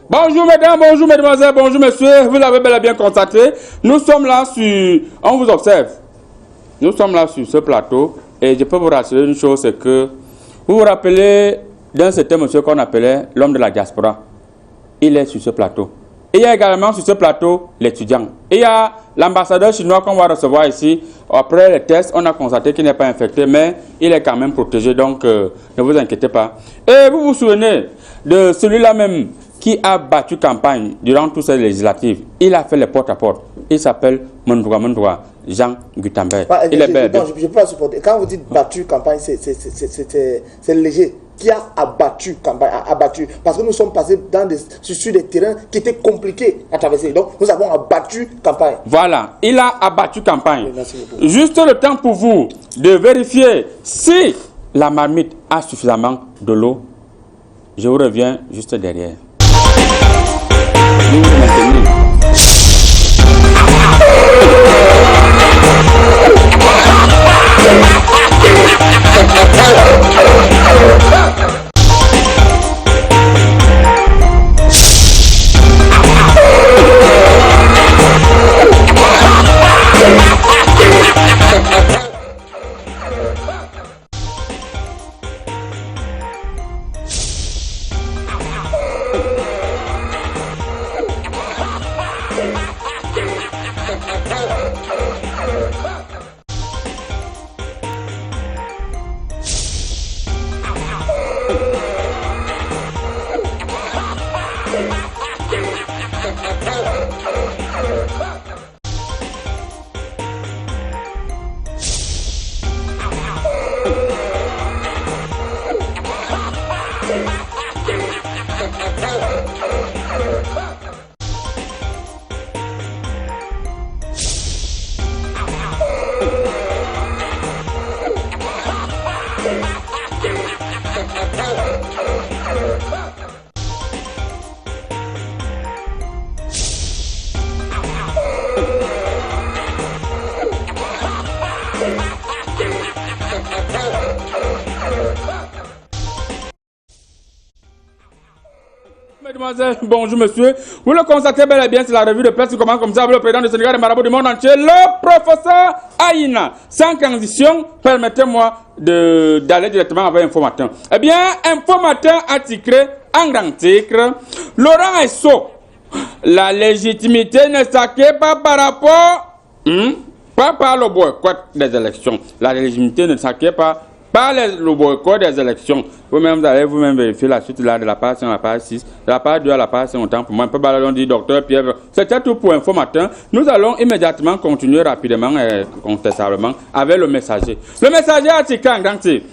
Bonjour mesdames, bonjour mesdemoiselles, bonjour messieurs. Vous l'avez bel et bien constaté. Nous sommes là sur... On vous observe. Nous sommes là sur ce plateau. Et je peux vous rassurer une chose, c'est que... Vous vous rappelez d'un certain monsieur qu'on appelait l'homme de la diaspora. Il est sur ce plateau. Et il y a également sur ce plateau l'étudiant. Et il y a l'ambassadeur chinois qu'on va recevoir ici. Après les tests, on a constaté qu'il n'est pas infecté, mais il est quand même protégé. Donc, ne vous inquiétez pas. Et vous vous souvenez de celui-là même qui a battu campagne durant toutes ces législatives. Il a fait les porte-à-porte. Il s'appelle Mondouga Jean Gutenberg. Il est bel. Non, je ne peux pas supporter. Quand vous dites battu campagne, c'est léger. Qui a abattu campagne, abattu. Parce que nous sommes passés sur des terrains qui étaient compliqués à traverser. Donc, nous avons abattu campagne. Voilà, il a abattu campagne. Oui, merci beaucoup. Juste le temps pour vous de vérifier si la marmite a suffisamment de l'eau. Je vous reviens juste derrière. Mademoiselle, bonjour monsieur. Vous le constatez bel et bien, c'est la revue de presse qui commence comme ça avec le président du Sénégal et marabout du monde entier, le professeur Aïna. Sans transition, permettez-moi d'aller directement avec Info Matin. Eh bien, Info Matin a titré en grand titre Laurent Esso. La légitimité ne s'acquiert pas par rapport, pas par le boycott des élections. La légitimité ne s'acquiert pas par le boycott des élections. Vous-même, vous allez vous-même vérifier la suite là de la page 5 à la page 6, de la page 2 à la page 5, autant pour moi. Un peu baladon dit docteur Pierre. C'était tout pour Info Matin. Nous allons immédiatement continuer rapidement et contestablement avec le messager. Le messager a titré en grand titre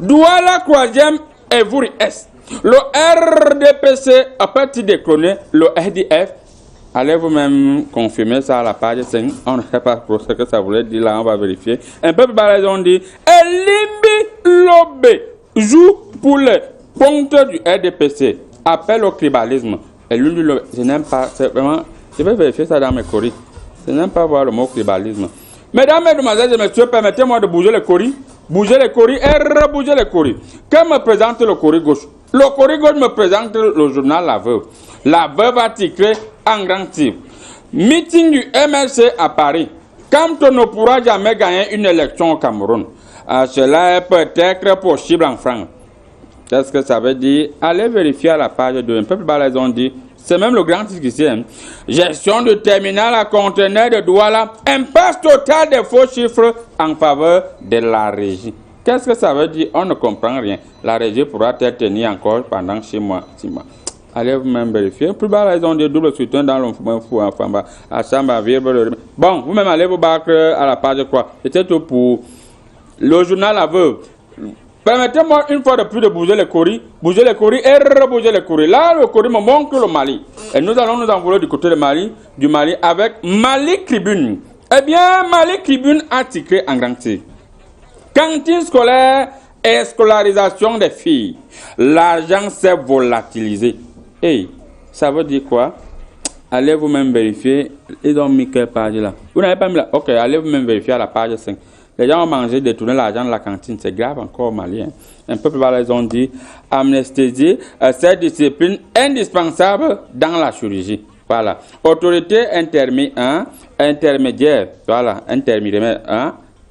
Douala 3e et Vouri Est. Le RDPC a parti décloner le RDF. Allez vous-même confirmer ça à la page 5. On ne sait pas trop ce que ça voulait dire là, on va vérifier. Un peu plus bas, on dit Elimbi Lobé joue pour les pointeurs du RDPC. Appel au tribalisme. Elimbi Lobé, je n'aime pas, c'est vraiment, je vais vérifier ça dans mes coris. Je n'aime pas voir le mot tribalisme. Mesdames, mesdemoiselles et messieurs, permettez-moi de bouger les coris. Bouger les coris et rebouger les coris. Que me présente le cori gauche? Le cori gauche me présente le journal La Veuve. La Veuve a titré en grand titre Meeting du MLC à Paris. Quand on ne pourra jamais gagner une élection au Cameroun, cela est peut-être possible en France. Qu'est-ce que ça veut dire? Allez vérifier à la page 2. Un peu plus bas, ils ont dit. C'est même le grand titre ici. Gestion du terminal à conteneurs de Douala. Impasse totale des faux chiffres en faveur de la régie. Qu'est-ce que ça veut dire? On ne comprend rien. La régie pourra être tenue encore pendant 6 mois. Allez vous-même vérifier. Plus bas, ils ont des doubles soutiens dans le fou en famba. À Samba, Virbe. Bon, vous-même allez vous battre à la page quoi. C'était tout pour le journal La Veuve. Permettez-moi une fois de plus de bouger les coris et rebouger les coris. Là, le coris me montre le Mali. Et nous allons nous envoler du côté du Mali avec Mali Tribune. Eh bien, Mali Tribune a titré en grand titre Cantine scolaire et scolarisation des filles. L'argent s'est volatilisé. Hey, ça veut dire quoi? Allez vous-même vérifier. Ils ont mis quelle page là? Vous n'avez pas mis là? Ok, allez vous-même vérifier à la page 5. Les gens ont mangé, détourné l'argent de la cantine. C'est grave encore au Mali. Hein. Un peu plus bas, ils ont dit amnestésie, cette discipline indispensable dans la chirurgie. Voilà. Autorité intermédiaire. Voilà.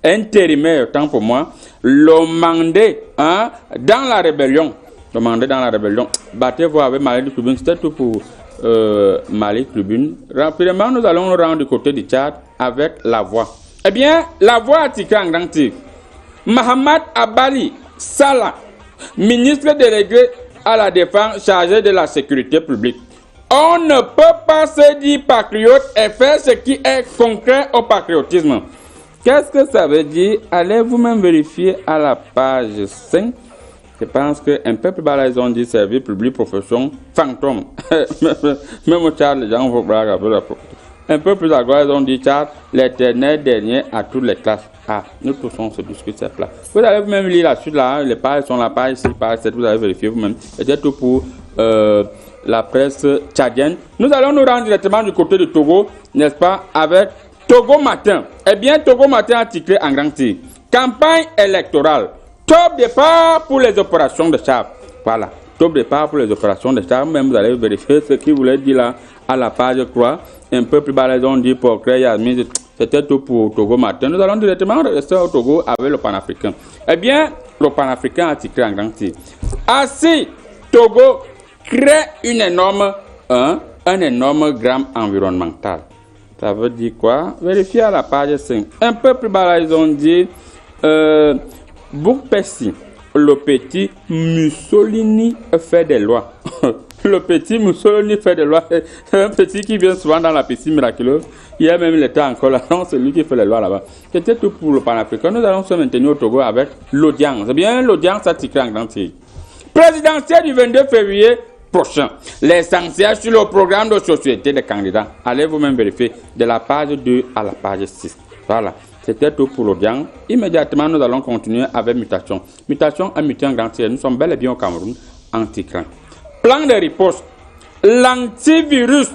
Intérimaire, autant pour moi. Le mandé dans la rébellion. Le mandé dans la rébellion. Battez-vous avec Mali Tribune. C'était tout pour Mali Tribune. Rapidement, nous allons nous rendre du côté du Tchad avec La Voix. Eh bien, La Voix a titré en grand titre. Mahamad Abali Salah, ministre délégué à la défense chargé de la sécurité publique. On ne peut pas se dire patriote et faire ce qui est concret au patriotisme. Qu'est-ce que ça veut dire? Allez vous-même vérifier à la page 5. Je pense qu'un peu plus bas, ils ont dit service public, profession, fantôme. Même au Tchad, les gens vont blaguer un peu plus à gauche, ils ont dit Tchad, l'éternel dernier à toutes les classes. Ah, nous tous on se discute cette place. Vous allez vous-même lire la suite là, les pages sont la page 6, page 7, vous allez vérifier vous-même. C'était tout pour la presse tchadienne. Nous allons nous rendre directement du côté de Togo, n'est-ce pas, avec Togo Matin. Eh bien, Togo Matin a titré en grand titre. Campagne électorale. Top départ pour les opérations de char. Voilà. Top départ pour les opérations de char. Même vous allez vérifier ce qu'il voulait dire là à la page 3. Un peu plus bas, ils ont dit pour créer Yasmin. C'était tout pour Togo Matin. Nous allons directement rester au Togo avec le panafricain. Eh bien, le panafricain a titré en grand titre. Ainsi, Togo crée un énorme gramme environnemental. Ça veut dire quoi? Vérifiez à la page 5. Un peu plus bas, ils ont dit Boukpessi, le petit Mussolini fait des lois. Le petit Mussolini fait des lois. C'est un petit qui vient souvent dans la piscine miraculeuse. Il y a même l'état encore là. Non, c'est lui qui fait les lois là-bas. C'était tout pour le panafricain. Nous allons se maintenir au Togo avec l'audience. Eh bien, l'audience a titré en grand titre. Présidentielle du 22 février prochain. L'essentiel sur le programme de société des candidats. Allez vous-même vérifier de la page 2 à la page 6. Voilà. C'était tout pour l'audience. Immédiatement, nous allons continuer avec mutation. Mutation a muté en grand titre. Nous sommes bel et bien au Cameroun, anti-crime. Plan de riposte. L'antivirus,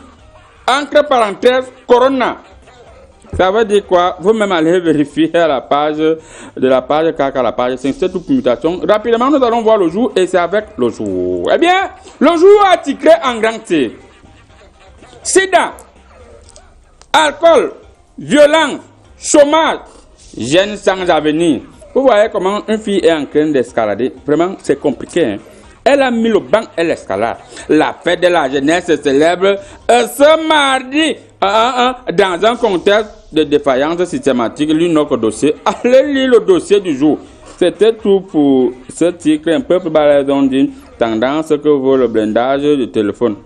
entre parenthèses, Corona. Ça veut dire quoi? Vous-même allez vérifier à la page de la page 4 à la page 5. C'est tout pour mutation. Rapidement, nous allons voir le jour et c'est avec le jour. Eh bien, le jour a titré en grand titre. Sida, alcool, violence, chômage, jeunes sans avenir. Vous voyez comment une fille est en train d'escalader. Vraiment, c'est compliqué. Hein? Elle a mis le banc, elle escalade. La fête de la jeunesse se célèbre ce mardi dans un contexte de défaillance systématique. Lis notre dossier. Allez lire le dossier du jour. C'était tout pour ce titre. Un peu plus bas, on dit tendance que vaut le blindage du téléphone.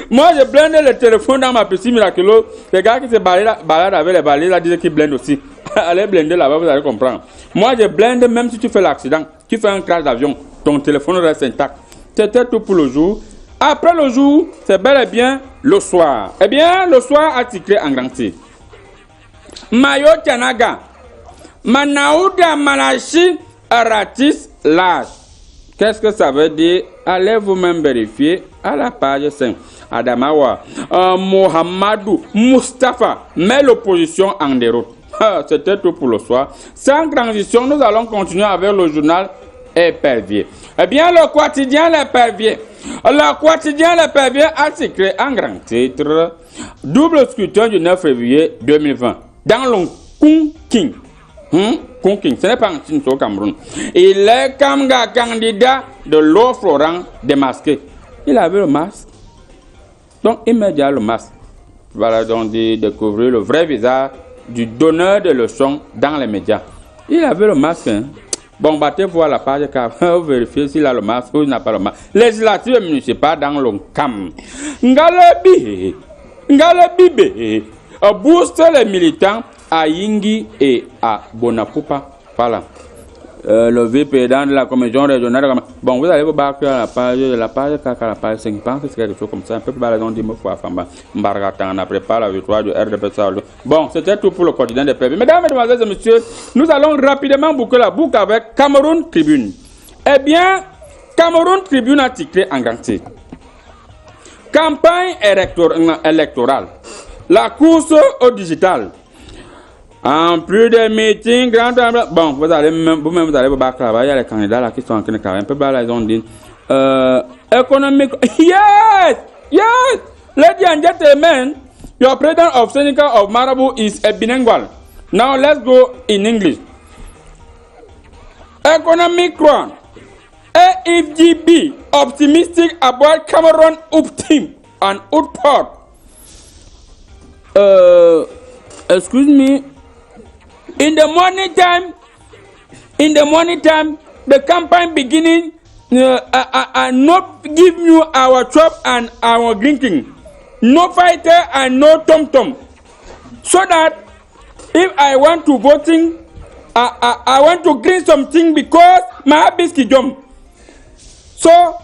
Moi, je blinde le téléphone dans ma piscine miraculeuse. Les gars qui se baladent avec les balais, là, disent qu'ils blindent aussi. Allez blinder là-bas, vous allez comprendre. Moi, je blinde même si tu fais l'accident. Tu fais un crash d'avion. Ton téléphone reste intact. C'était tout pour le jour. Après le jour, c'est bel et bien le soir. Eh bien, le soir a titré en grand titre. Mayo Tianaga. Manaouda Malachi Aratis Lage. Qu'est-ce que ça veut dire? Allez vous-même vérifier à la page 5. Adamawa. Mohamedou Mustafa met l'opposition en déroute. C'était tout pour le soir. Sans transition, nous allons continuer avec le journal Épervier. Eh bien, le quotidien L'Épervier. Le quotidien L'Épervier a titré en grand titre double scrutin du 9 février 2020 dans le Kunking. Kunking, ce n'est pas un signe au Cameroun. Il est comme candidat de l'eau Florent démasqué. Il avait le masque. Donc, immédiatement le masque. Voilà donc de découvrir le vrai visage du donneur de leçons dans les médias. Il avait le masque. Hein. Bon, battez-vous à la page 4, vérifiez s'il a le masque ou il n'a pas le masque. Législative municipale dans le CAM. Ngalebi, booste les militants à Yingi et à Bonapupa. Voilà. Le vice-président de la commission régionale. Bon, vous allez vous battre à la page 4 à la page 5. Je pense que c'est quelque chose comme ça. Un peu plus bas, on dit on a préparé la victoire du RDP. Bon, c'était tout pour le quotidien des PV. Mesdames, Mesdemoiselles et Messieurs, nous allons rapidement boucler la boucle avec Cameroun Tribune. Eh bien, Cameroun Tribune a titré en grand titre. Campagne électorale. La course au digital. En plus des meetings, bon, vous allez vous-même, vous allez vous battre là-bas. Il y a les candidats là qui sont en train de travailler un peu bas là, ils ont dit économique. Yes! Yes! Ladies and gentlemen, your president of Seneca of Marabout is a bilingual. Now let's go in English. Economic one. AFGB optimistic about Cameroon up team and output. Excuse me. In the morning time, the campaign beginning. Not give you our chop and our drinking. No fighter and no tom-tom. So that if I want to voting, I want to green something because my biscuit jump. So.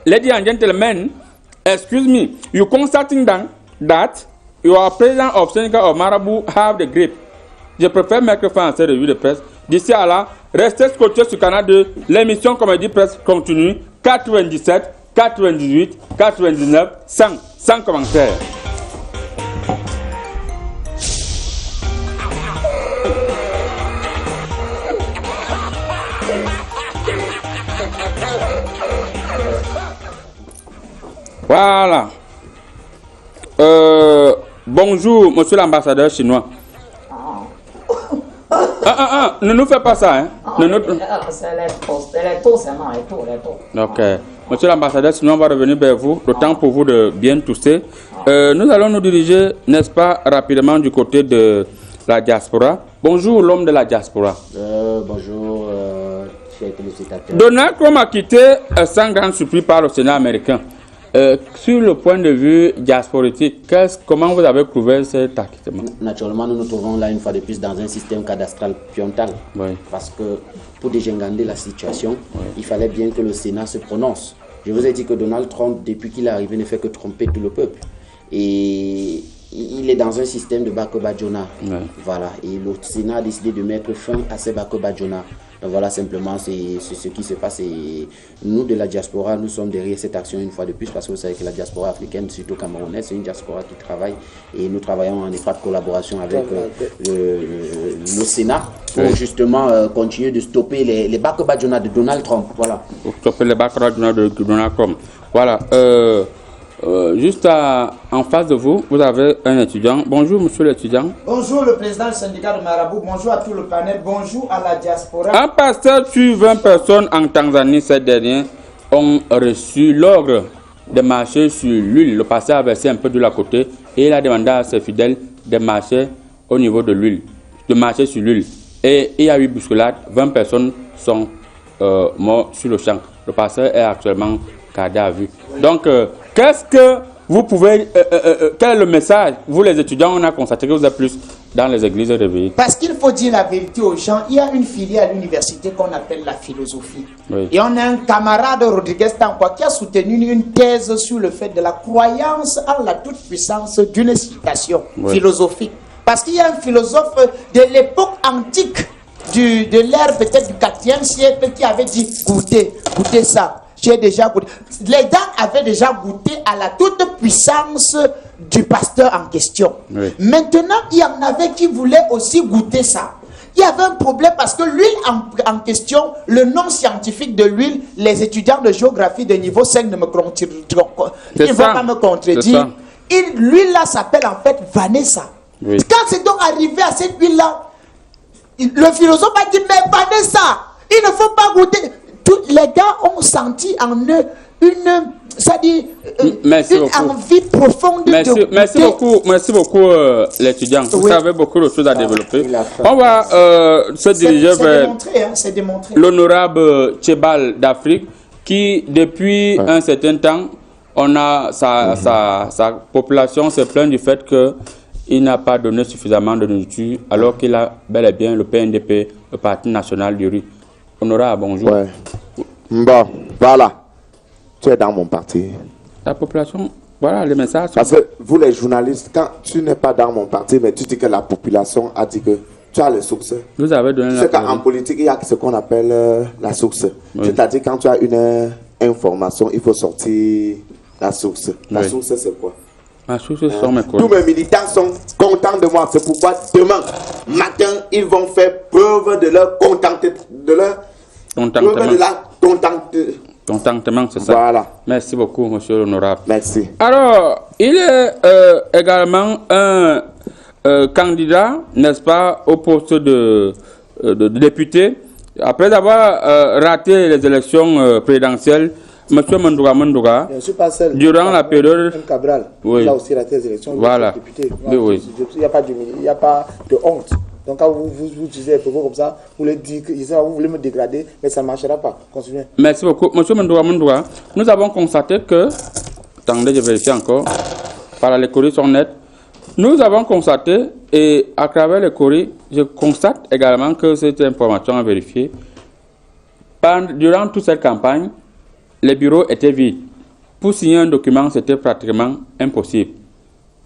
Ladies and gentlemen, excuse me, you constating that your president of Senegal of Marabout have the grip. Je préfère mettre fin à cette revue de presse. D'ici à là, restez scotchés sur Canal 2. L'émission Comédie Presse continue. 97, 98, 99, 100. Sans commentaire. Voilà. Bonjour, monsieur l'ambassadeur chinois. Ne nous fais pas ça, hein. C'est les taux seulement, les taux. Ok. Monsieur l'ambassadeur, sinon on va revenir vers vous. Le temps pour vous de bien tousser. Nous allons nous diriger, n'est-ce pas, rapidement du côté de la diaspora. Bonjour, l'homme de la diaspora. Bonjour, chers téléspectateurs. Donald Trump a quitté sans grande surprise par le Sénat américain. Sur le point de vue diasporitique, comment vous avez trouvé cet acquittement? Naturellement, nous nous trouvons là une fois de plus dans un système cadastral piontal. Oui. Parce que pour dégingender la situation, il fallait bien que le Sénat se prononce. Je vous ai dit que Donald Trump, depuis qu'il est arrivé, ne fait que tromper tout le peuple. Et il est dans un système de Bako-Bajona. Oui. Voilà. Et le Sénat a décidé de mettre fin à ces Bako-Bajona. Donc voilà, simplement, c'est ce qui se passe. Et nous, de la diaspora, nous sommes derrière cette action une fois de plus, parce que vous savez que la diaspora africaine, surtout camerounaise, c'est une diaspora qui travaille. Et nous travaillons en étroite collaboration avec le Sénat pour justement continuer de stopper les Bako-Bajona de Donald Trump. Voilà. Pour stopper les Bako-Bajona de Donald Trump. Voilà. Juste en face de vous, vous avez un étudiant. Bonjour, monsieur l'étudiant. Bonjour, le président du syndicat de Marabout. Bonjour à tout le panel. Bonjour à la diaspora. Un pasteur tue 20 personnes en Tanzanie. Ces derniers ont reçu l'ordre de marcher sur l'huile. Le pasteur a versé un peu de la côté et il a demandé à ses fidèles de marcher au niveau de l'huile, de marcher sur l'huile. Et il y a eu bousculade. 20 personnes sont mortes sur le champ. Le pasteur est actuellement gardé à vue. Donc, qu'est-ce que vous pouvez... quel est le message? Vous, les étudiants, on a constaté que vous êtes plus dans les églises réveillées. Parce qu'il faut dire la vérité aux gens. Il y a une filière à l'université qu'on appelle la philosophie. Oui. Et on a un camarade, Rodriguez Tanqua, qui a soutenu une thèse sur le fait de la croyance en la toute-puissance d'une citation philosophique. Parce qu'il y a un philosophe de l'époque antique, de l'ère peut-être du 4e siècle, qui avait dit goûtez ça. J'ai déjà goûté. Les gars avaient déjà goûté à la toute-puissance du pasteur en question. Oui. Maintenant, il y en avait qui voulaient aussi goûter ça. Il y avait un problème parce que l'huile en question, le nom scientifique de l'huile, les étudiants de géographie de niveau 5 ne me vont pas me contredire. L'huile là s'appelle en fait Vanessa. Oui. Quand c'est donc arrivé à cette huile-là, le philosophe a dit, mais Vanessa, il ne faut pas goûter. Les gars ont senti en eux une envie profonde de goûter. Merci beaucoup l'étudiant. Vous avez beaucoup de choses à développer. On va se diriger vers l'honorable Tchébal d'Afrique qui, depuis un certain temps, sa population se plaint du fait qu'il n'a pas donné suffisamment de nourriture alors qu'il a bel et bien le PNDP, le Parti national du riz. Honorable, bonjour. Ouais. Bon, voilà. Tu es dans mon parti. La population, voilà les messages. Parce que vous les journalistes, quand tu n'es pas dans mon parti, mais tu dis que la population a dit que tu as les sources. Vous avez donné la qu'en politique, il y a ce qu'on appelle la source. Oui. C'est-à-dire quand tu as une information, il faut sortir La source. La Oui. source, c'est quoi? Ma source sont mes Tous collègues. mes militants sont contents de moi. C'est pourquoi demain matin, ils vont faire preuve de leur Contentement, c'est ça. Voilà. Merci beaucoup, monsieur l'honorable. Merci. Alors, il est également un candidat, n'est-ce pas, au poste de député. Après avoir raté les élections présidentielles, monsieur Mandouga, Je ne suis pas seul. durant la période... Cabral, Oui. il a aussi raté les élections. Voilà. Député. Oui, oui. Il n'y a pas de honte. Donc quand vous utilisez des propos comme ça, vous voulez dire que vous voulez me dégrader, mais ça ne marchera pas. Continuez. Merci beaucoup. Monsieur Mandouga, nous avons constaté que... Attendez, je vérifie encore. Voilà, les courriers sont nets. Nous avons constaté, et à travers les courriers, je constate également que cette information à vérifier. Durant toute cette campagne, les bureaux étaient vides. Pour signer un document, c'était pratiquement impossible.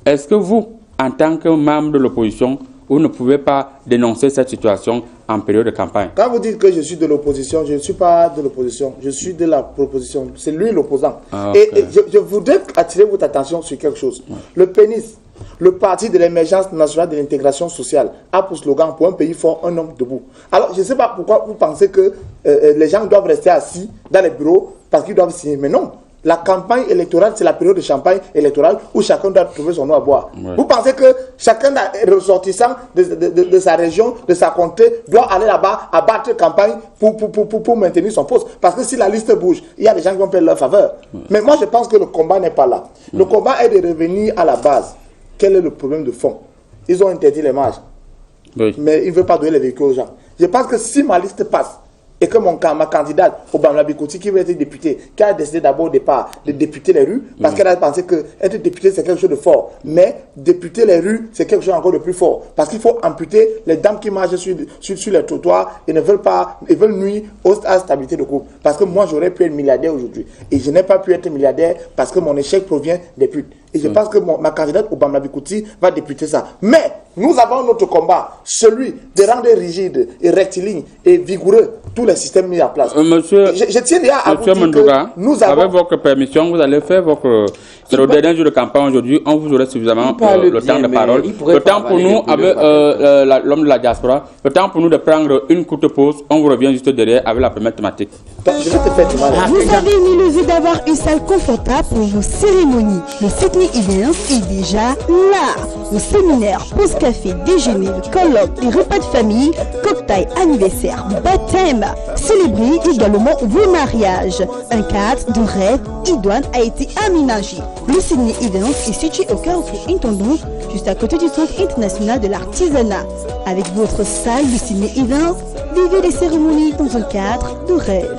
Est-ce que vous, en tant que membre de l'opposition, vous ne pouvez pas dénoncer cette situation en période de campagne? Quand vous dites que je suis de l'opposition, je ne suis pas de l'opposition, je suis de la proposition. C'est lui l'opposant. Ah, okay. Et je voudrais attirer votre attention sur quelque chose. Le PENIS, le Parti de l'émergence nationale de l'intégration sociale, a pour slogan « Pour un pays fort, un homme debout ». Alors, je ne sais pas pourquoi vous pensez que les gens doivent rester assis dans les bureaux parce qu'ils doivent signer. Mais non. La campagne électorale, c'est la période de champagne électorale où chacun doit trouver son eau à boire. Ouais. Vous pensez que chacun ressortissant de sa région, de sa comté, doit aller là-bas à battre campagne pour maintenir son poste? Parce que si la liste bouge, il y a des gens qui vont perdre leur faveur. Mais moi, je pense que le combat n'est pas là. Le combat est de revenir à la base. Quel est le problème de fond? Ils ont interdit les marches. Oui. Mais ils ne veulent pas donner les véhicules aux gens. Je pense que si ma liste passe, et que ma candidate, Obama Bikoti, qui veut être députée, qui a décidé d'abord au départ de députer les rues, parce qu'elle a pensé que être députée c'est quelque chose de fort. Mais députer les rues, c'est quelque chose encore de plus fort. Parce qu'il faut amputer les dames qui marchent sur les trottoirs et ne veulent pas, ils veulent nuire à la stabilité de couple. Parce que moi, j'aurais pu être milliardaire aujourd'hui. Et je n'ai pas pu être milliardaire parce que mon échec provient des putes. Et je pense que ma candidate Obama Bikoti va députer ça. Mais nous avons notre combat, celui de rendre rigide et rectiligne et vigoureux tous les systèmes mis en place. Monsieur, je tiens déjà à vous dire Mandouga, que nous avons... avec votre permission, vous allez faire votre... C'est le dernier jour de campagne aujourd'hui, on vous aura suffisamment le temps de parole. Le temps pour nous, avec l'homme de la diaspora, le temps pour nous de prendre une courte pause. On vous revient juste derrière avec la première thématique. Je vais te faire du mal. Vous avez une illusion d'avoir une salle confortable pour vos cérémonies. Le Sydney Events est déjà là. Vos séminaires, pause café, déjeuner, colloques, les repas de famille, cocktail, anniversaire, baptême. Célébrez également vos mariages. Un cadre de rêve idoine a été aménagé. Le Sydney Events est situé au carrefour Intendon, juste à côté du centre international de l'artisanat. Avec votre salle de Sydney Events, vivez les cérémonies dans un cadre de rêve.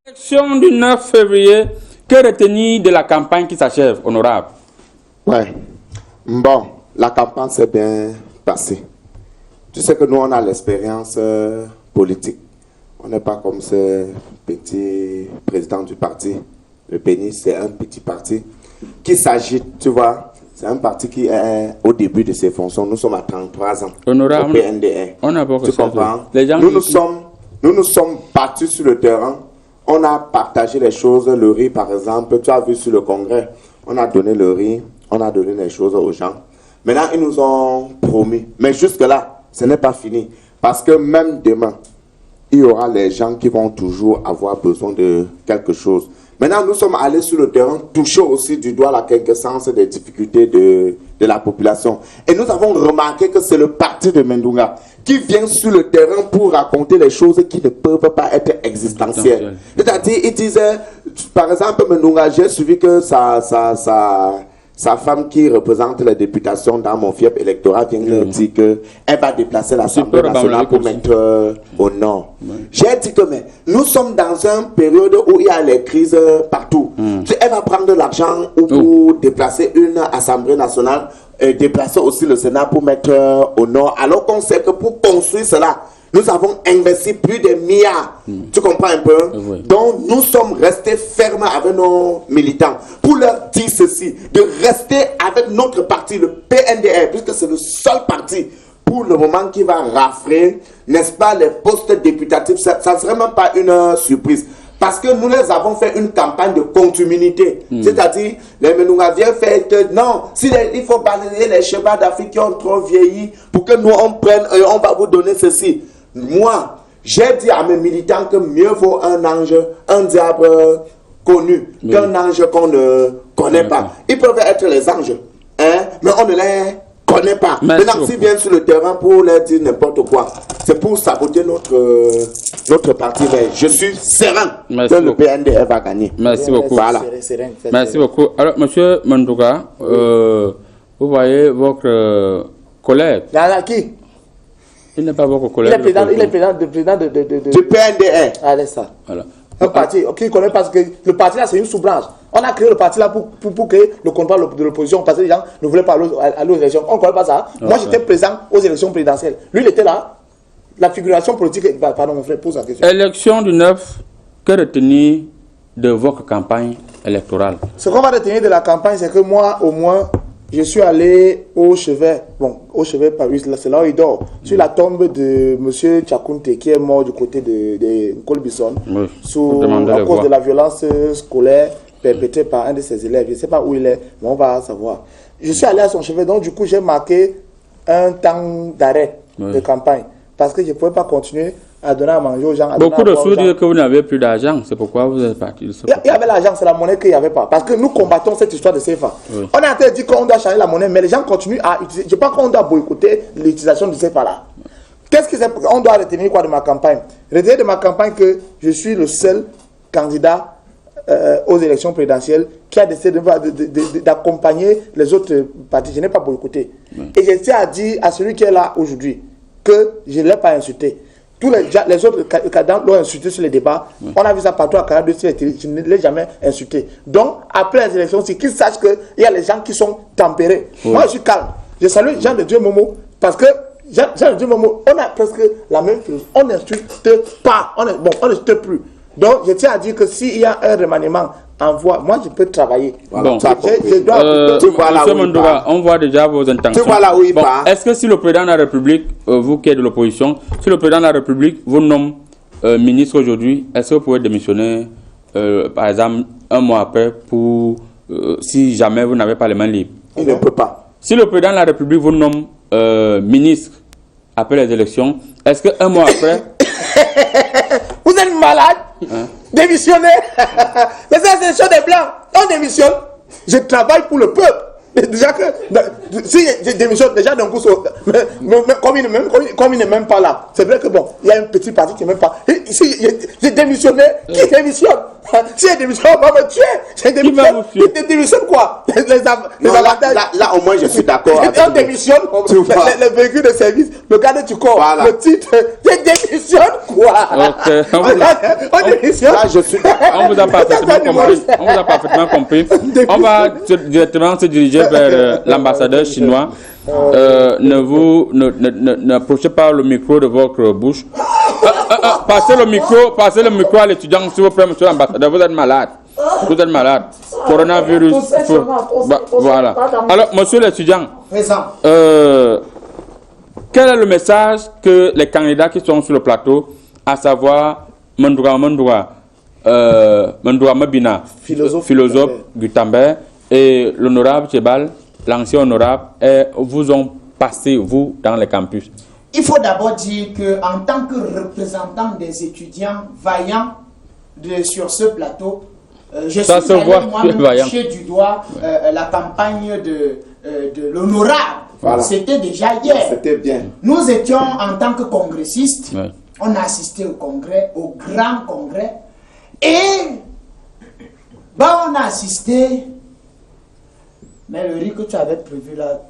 Élection du 9 février, que retenir de la campagne qui s'achève, honorable? Ouais. Bon, la campagne s'est bien passée. Tu sais que nous, on a l'expérience politique. On n'est pas comme ce petit président du parti. Le PENIS, c'est un petit parti qui s'agite, tu vois. C'est un parti qui est au début de ses fonctions. Nous sommes à 33 ans. Honorable, au PNDR. On a beaucoup tu comprends? Nous nous sommes battus sur le terrain. On a partagé les choses. Le riz, par exemple, tu as vu sur le congrès, on a donné le riz, on a donné les choses aux gens. Maintenant, ils nous ont promis. Mais jusque-là, ce n'est pas fini. Parce que même demain, il y aura les gens qui vont toujours avoir besoin de quelque chose. Maintenant, nous sommes allés sur le terrain, toucher aussi du doigt la quinquessence des difficultés de la population. Et nous avons remarqué que c'est le parti de Mandouga qui vient sur le terrain pour raconter les choses qui ne peuvent pas être existentielles. C'est-à-dire, il disait, par exemple, Mandouga, j'ai suivi que sa femme qui représente la députation dans mon fief électoral vient de dire qu'elle va déplacer l'Assemblée nationale pour mettre au nord. J'ai dit que mais nous sommes dans une période où il y a les crises partout. Elle va prendre de l'argent pour déplacer une Assemblée nationale et déplacer aussi le Sénat pour mettre au nord. Alors qu'on sait que pour construire cela, Nous avons investi plus de milliards. Tu comprends un peu? Oui. Donc, nous sommes restés fermes avec nos militants pour leur dire ceci, de rester avec notre parti, le PNDR, puisque c'est le seul parti pour le moment qui va rafler, n'est-ce pas, les postes députatifs. Ça ne serait même pas une surprise. Parce que nous les avons fait une campagne de continuité. C'est-à-dire, les Menouaviens fait non, il faut balayer les chevaux d'Afrique qui ont trop vieilli pour que nous on prenne et on va vous donner ceci. Moi, j'ai dit à mes militants que mieux vaut un ange, un diable connu qu'un ange qu'on ne connaît pas. Ils peuvent être les anges, hein, mais on ne les connaît pas. Maintenant, s'ils viennent sur le terrain pour leur dire n'importe quoi, c'est pour saboter notre parti. Mais je suis serein que le PNDR va gagner. Merci beaucoup. Voilà. Merci beaucoup. Alors, monsieur Mandouga, vous voyez votre collègue. Qui? Il n'est pas votre collègue. Il est président du PNDR. Allez, ça. Voilà. Un parti qui connaît parce que le parti là c'est une sous-branche. On a créé le parti là pour créer le contrôle de l'opposition parce que les gens ne voulaient pas aller aux élections. On ne connaît pas ça. Moi j'étais présent aux élections présidentielles. Lui il était là. La figuration politique. Pardon mon frère, pose la question. Élection du 9, que retenir de votre campagne électorale? Ce qu'on va retenir de la campagne, c'est que moi au moins je suis allé au chevet, Paris, c'est là où il dort, sur la tombe de M. Tchakounte qui est mort du côté de Colbison, à cause de la violence scolaire perpétrée par un de ses élèves. Je ne sais pas où il est, mais on va savoir. Je suis allé à son chevet, donc du coup j'ai marqué un temps d'arrêt de campagne parce que je ne pouvais pas continuer à donner à manger aux gens. Beaucoup de sous disent que vous n'avez plus d'argent, c'est pourquoi vous êtes parti. Il y avait l'argent, c'est la monnaie qu'il n'y avait pas. Parce que nous combattons cette histoire de CFA. Oui. On a en train de dire qu'on doit changer la monnaie, mais les gens continuent à utiliser. Je pense qu'on doit boycotter l'utilisation du CFA là. Qu'est-ce qu'on doit retenir quoi de ma campagne? Retenir de ma campagne que je suis le seul candidat aux élections présidentielles qui a décidé d'accompagner les autres partis. Je n'ai pas boycotté. Et je tiens à dire à celui qui est là aujourd'hui que je ne l'ai pas insulté. Tous les autres candidats l'ont insulté sur les débats. On a vu ça partout à Canada, je ne l'ai jamais insulté. Donc, après les élections, c'est qu'ils sachent qu'il y a les gens qui sont tempérés. Moi, je suis calme. Je salue Jean de Dieu Momo parce que Jean de Dieu Momo, on a presque la même chose. On n'insulte pas. On n'insulte plus. Donc, je tiens à dire que s'il y a un remaniement en voie, moi, je peux travailler. Bon, tu vois là où il part. On voit déjà vos intentions. Tu vois là où il part. Est-ce que si le président de la République, vous qui êtes de l'opposition, si le président de la République vous nomme ministre aujourd'hui, est-ce que vous pouvez démissionner, par exemple, un mois après, pour si jamais vous n'avez pas les mains libres? Il ne peut pas. Si le président de la République vous nomme ministre après les élections, est-ce qu'un mois après... Vous êtes malade? Démissionnez. Mais ça, c'est des choses des blancs. On démissionne. Je travaille pour le peuple. Déjà que si je démissionne, déjà d'un coup, comme il n'est même pas là, c'est vrai que bon, il y a un petit parti qui n'est même pas. Si j'ai démissionné, qui démissionne? Si j'ai démissionné, on va me tuer. Je démissionne quoi? Les avantages. Là, au moins, je suis d'accord. On démissionne, les véhicules de service, le garde du corps, le titre. Je démissionne quoi? On démissionne. Là, je suis d'accord. On vous a parfaitement compris. On va directement se diriger vers l'ambassadeur chinois. N'approchez pas le micro de votre bouche. Passez le micro à l'étudiant, s'il vous plaît, monsieur l'ambassadeur. Vous êtes malade. Vous êtes malade. Coronavirus. Voilà. Alors, monsieur l'étudiant, quel est le message que les candidats qui sont sur le plateau, à savoir Mandouga Mabina, philosophe Gutenberg, et l'honorable Chebal, l'ancien honorable, vous ont passé, vous, dans les campus? Il faut d'abord dire qu'en tant que représentant des étudiants vaillants sur ce plateau, je suis allé moi-même toucher du doigt la campagne de l'honorable. Voilà. C'était déjà hier. C'était bien. Nous étions en tant que congressistes, on a assisté au congrès, au grand congrès, et on a assisté Mais le riz que tu avais prévu là,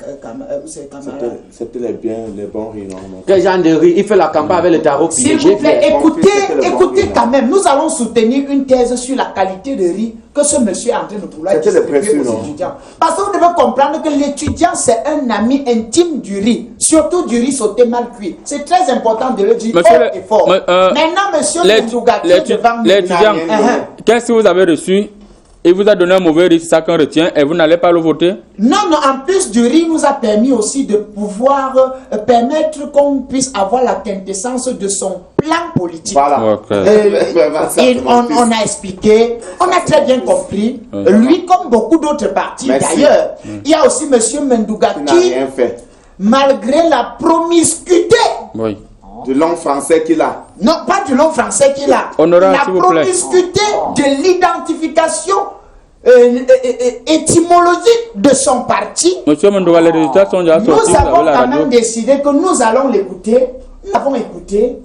c'est camarade. C'était les bons riz, non? Quel genre de riz? Il fait la campagne avec le tarot S'il vous plaît, écoutez quand même. Nous allons soutenir une thèse sur la qualité de riz que ce monsieur est en train de vouloir distribuer aux étudiants. Parce que vous devez comprendre que l'étudiant, c'est un ami intime du riz. Surtout du riz sauté mal cuit. C'est très important de le dire haut et fort. Maintenant, monsieur l'étudiant, qu'est-ce que vous avez reçu? Il vous a donné un mauvais riz, c'est ça qu'on retient, et vous n'allez pas le voter? Non, en plus du riz, nous a permis aussi de pouvoir permettre qu'on puisse avoir la quintessence de son plan politique. Voilà. On a expliqué, on a très bien compris. Lui, comme beaucoup d'autres partis d'ailleurs, il y a aussi M. Mendouga qui, malgré la promiscuité du long français qu'il a. Non, pas du long français qu'il a. La promiscuité de l'identification étymologique de son parti. Monsieur Mendouga, les résultats sont déjà sortis. Nous avons quand même décidé que nous allons l'écouter. Nous l'avons écouté.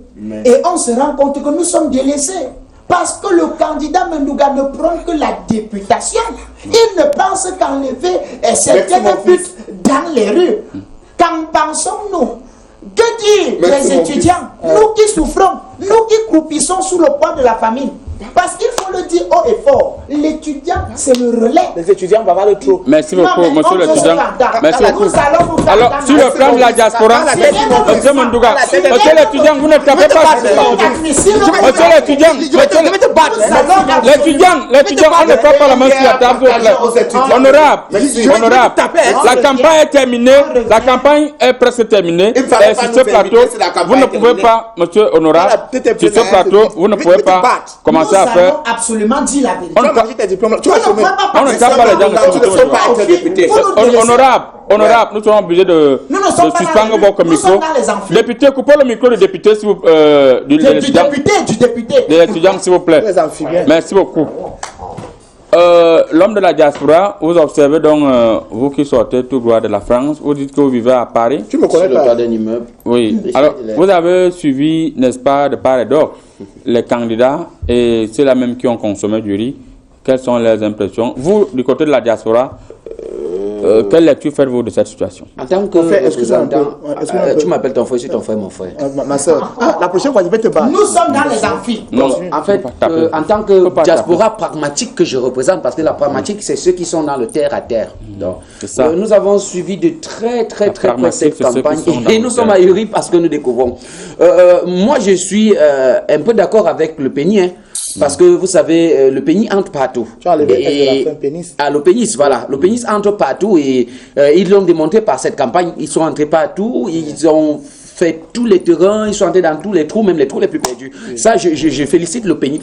Et on se rend compte que nous sommes délaissés. Parce que le candidat Mendouga ne prend que la députation. Il ne pense qu'enlever certaines buts dans les rues. Qu'en pensons-nous? Que dire les étudiants, nous qui souffrons, nous qui croupissons sous le poids de la famine? Parce qu'il faut le dire haut et fort, l'étudiant c'est le relais. Les étudiants vont avoir le trop. Merci beaucoup, monsieur l'étudiant. Merci beaucoup. Alors, sur le plan de la diaspora, monsieur Mendouga, monsieur l'étudiant, vous ne tapez pas. Monsieur l'étudiant, l'étudiant, on ne frappe pas la main sur la table. Honorable, la campagne est terminée, la campagne est presque terminée. Et sur ce plateau, vous ne pouvez pas, monsieur honorable, sur ce plateau, vous ne pouvez pas commencer à faire. Absolument dit la vérité. On ne tape pas les gens. Honorable, nous sommes obligés de suspendre votre micro. Député, coupez le micro du député, s'il vous plaît. Du député. De l'étudiant, s'il vous plaît. Merci beaucoup. L'homme de la diaspora, vous observez donc, vous qui sortez tout droit de la France, vous dites que vous vivez à Paris. Tu me connais pas d'un immeuble. Oui. Alors, vous avez suivi, n'est-ce pas, de part et d'autre, les candidats, et c'est là même qui ont consommé du riz. Quelles sont les impressions? Vous, du côté de la diaspora, quelle lecture faites-vous de cette situation? En tant que tu m'appelles ton frère, je suis ton frère, mon frère. Ma soeur. La prochaine fois, je vais te battre. Nous sommes dans les amphis. Non, en fait, en tant que diaspora pragmatique que je représente, parce que la pragmatique, c'est ceux qui sont dans le terre à terre. Donc, nous avons suivi de très près cette campagne et nous sommes ahuris parce que nous découvrons. Moi, je suis un peu d'accord avec le Péni, hein. Parce que vous savez, le pénis entre partout. Tu as enlevé le pénis. Ah, le pénis, voilà. Le pénis entre partout et ils l'ont démontré par cette campagne. Ils sont entrés partout, ils ont fait tous les terrains, ils sont entrés dans tous les trous, même les trous les plus perdus. Oui. Ça, je félicite le pénis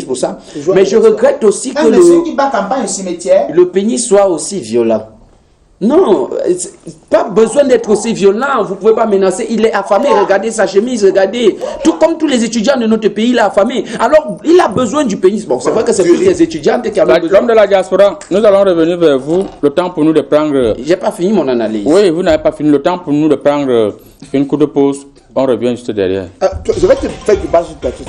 pour ça. Mais je regrette aussi que le pénis soit aussi violent. Non, pas besoin d'être aussi violent, vous ne pouvez pas menacer, il est affamé, regardez sa chemise, regardez, tout comme tous les étudiants de notre pays, il est affamé, alors il a besoin du pénis. Bon, c'est vrai que c'est plus les étudiants qui ont besoin. L'homme de la diaspora, nous allons revenir vers vous, le temps pour nous de prendre... J'ai pas fini mon analyse. Oui, vous n'avez pas fini, le temps pour nous de prendre une coup de pause, on revient juste derrière. Je vais te faire du bas sur ta tête.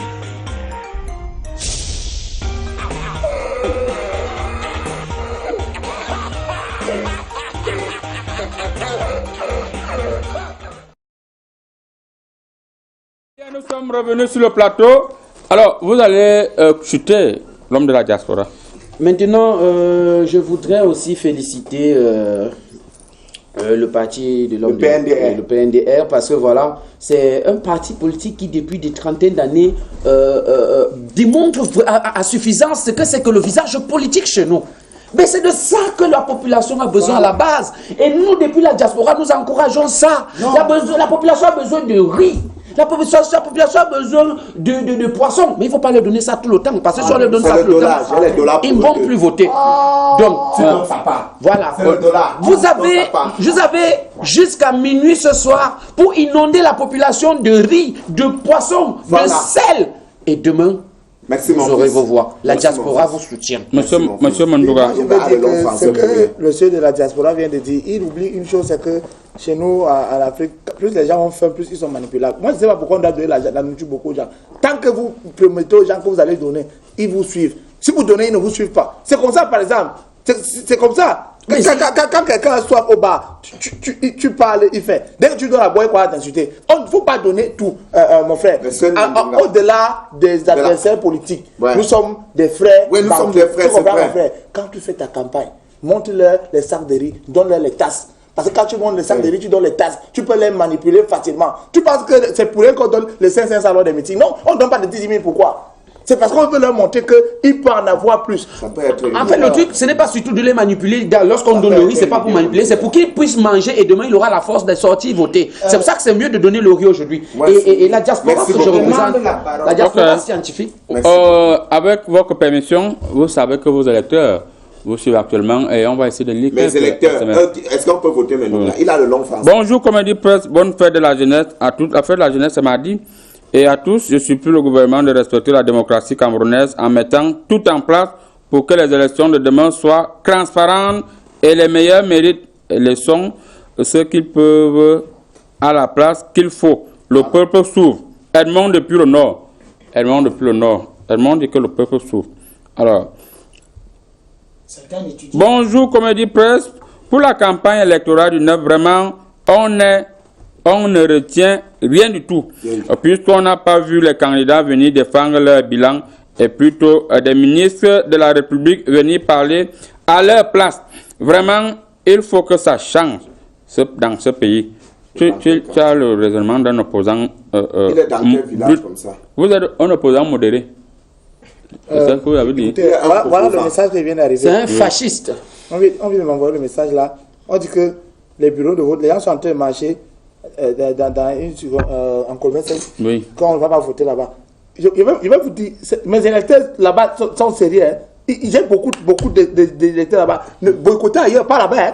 Nous sommes revenus sur le plateau. Alors, vous allez chuter l'homme de la diaspora. Maintenant, je voudrais aussi féliciter le parti de l'homme le PNDR, parce que voilà, c'est un parti politique qui, depuis des trentaines d'années, démontre à suffisance ce que c'est que le visage politique chez nous. Mais c'est de ça que la population a besoin à la base. Et nous, depuis la diaspora, nous encourageons ça. La population a besoin de riz. La population a besoin de poissons. Mais il ne faut pas leur donner ça tout le temps. Parce que si on leur donne ça tout le temps, ils ne vont plus voter. Donc, voilà. Vous avez jusqu'à minuit ce soir pour inonder la population de riz, de poissons, de sel. Et demain, vous aurez vos voix. La diaspora vous soutient. Monsieur Mendouga. Je veux dire que ce que le chef de la diaspora vient de dire, il oublie une chose, c'est que chez nous, en Afrique, plus les gens ont faim, plus ils sont manipulables. Moi, je ne sais pas pourquoi on doit donner la nourriture beaucoup aux gens. Tant que vous promettez aux gens que vous allez donner, ils vous suivent. Si vous donnez, ils ne vous suivent pas. C'est comme ça, par exemple. C'est comme ça. Quand quelqu'un a soif au bar, tu parles, il fait. Dès que tu donnes la boîte, quoi, t'insulter. On ne faut pas donner tout, mon frère. Au-delà des adversaires politiques, nous sommes des frères. Oui, nous sommes des frères, c'est vrai. Quand tu fais ta campagne, montre-leur les sacs de riz, donne-leur les tasses. Parce que quand tu montes les sacs de riz, tu donnes les tasses, tu peux les manipuler facilement. Tu penses que c'est pour eux qu'on donne les 500 salons des meetings? Non, on ne donne pas de 10 000. Pourquoi? C'est parce qu'on veut leur montrer qu'il peut en avoir plus. En fait, le truc, ce n'est pas surtout de les manipuler. Lorsqu'on donne le riz, ce n'est pas pour manipuler, c'est pour qu'ils puissent manger et demain, il aura la force de sortir voter. C'est pour ça que c'est mieux de donner le riz aujourd'hui. Et la diaspora que je représente, la diaspora scientifique. Avec votre permission, vous savez que vos électeurs vous suivent actuellement et on va essayer de lire. Mes électeurs, est-ce qu'on peut voter maintenant? Il a le long français. Bonjour, Comédie Presse, bonne fête de la jeunesse à tous. La fête de la jeunesse, c'est mardi. Et à tous, je supplie le gouvernement de respecter la démocratie camerounaise en mettant tout en place pour que les élections de demain soient transparentes et les meilleurs mérites les sont ceux qu'ils peuvent à la place qu'il faut. Le peuple s'ouvre. Edmond depuis le nord. Edmond depuis le nord. Edmond dit que le peuple s'ouvre. Alors, bonjour Comédie Presse. Pour la campagne électorale du 9, vraiment, on ne retient rien du tout, puisqu'on n'a pas vu les candidats venir défendre leur bilan et plutôt des ministres de la République venir parler à leur place. Vraiment, il faut que ça change dans ce pays. Tu as le raisonnement d'un opposant. Il est dans quel village comme ça? Vous êtes un opposant modéré. C'est ça que vous avez dit. Écoutez, voilà le message qui vient d'arriver. C'est un fasciste. On vient de m'envoyer le message là. On dit que les bureaux de vote, les gens sont en train de marcher en commerce. Oui. Quand on ne va pas voter là-bas. Je vais vous dire, mes électeurs là-bas sont sérieux. Hein. J'ai beaucoup d'électeurs là-bas. Ne boycotter ailleurs, pas là-bas. Hein.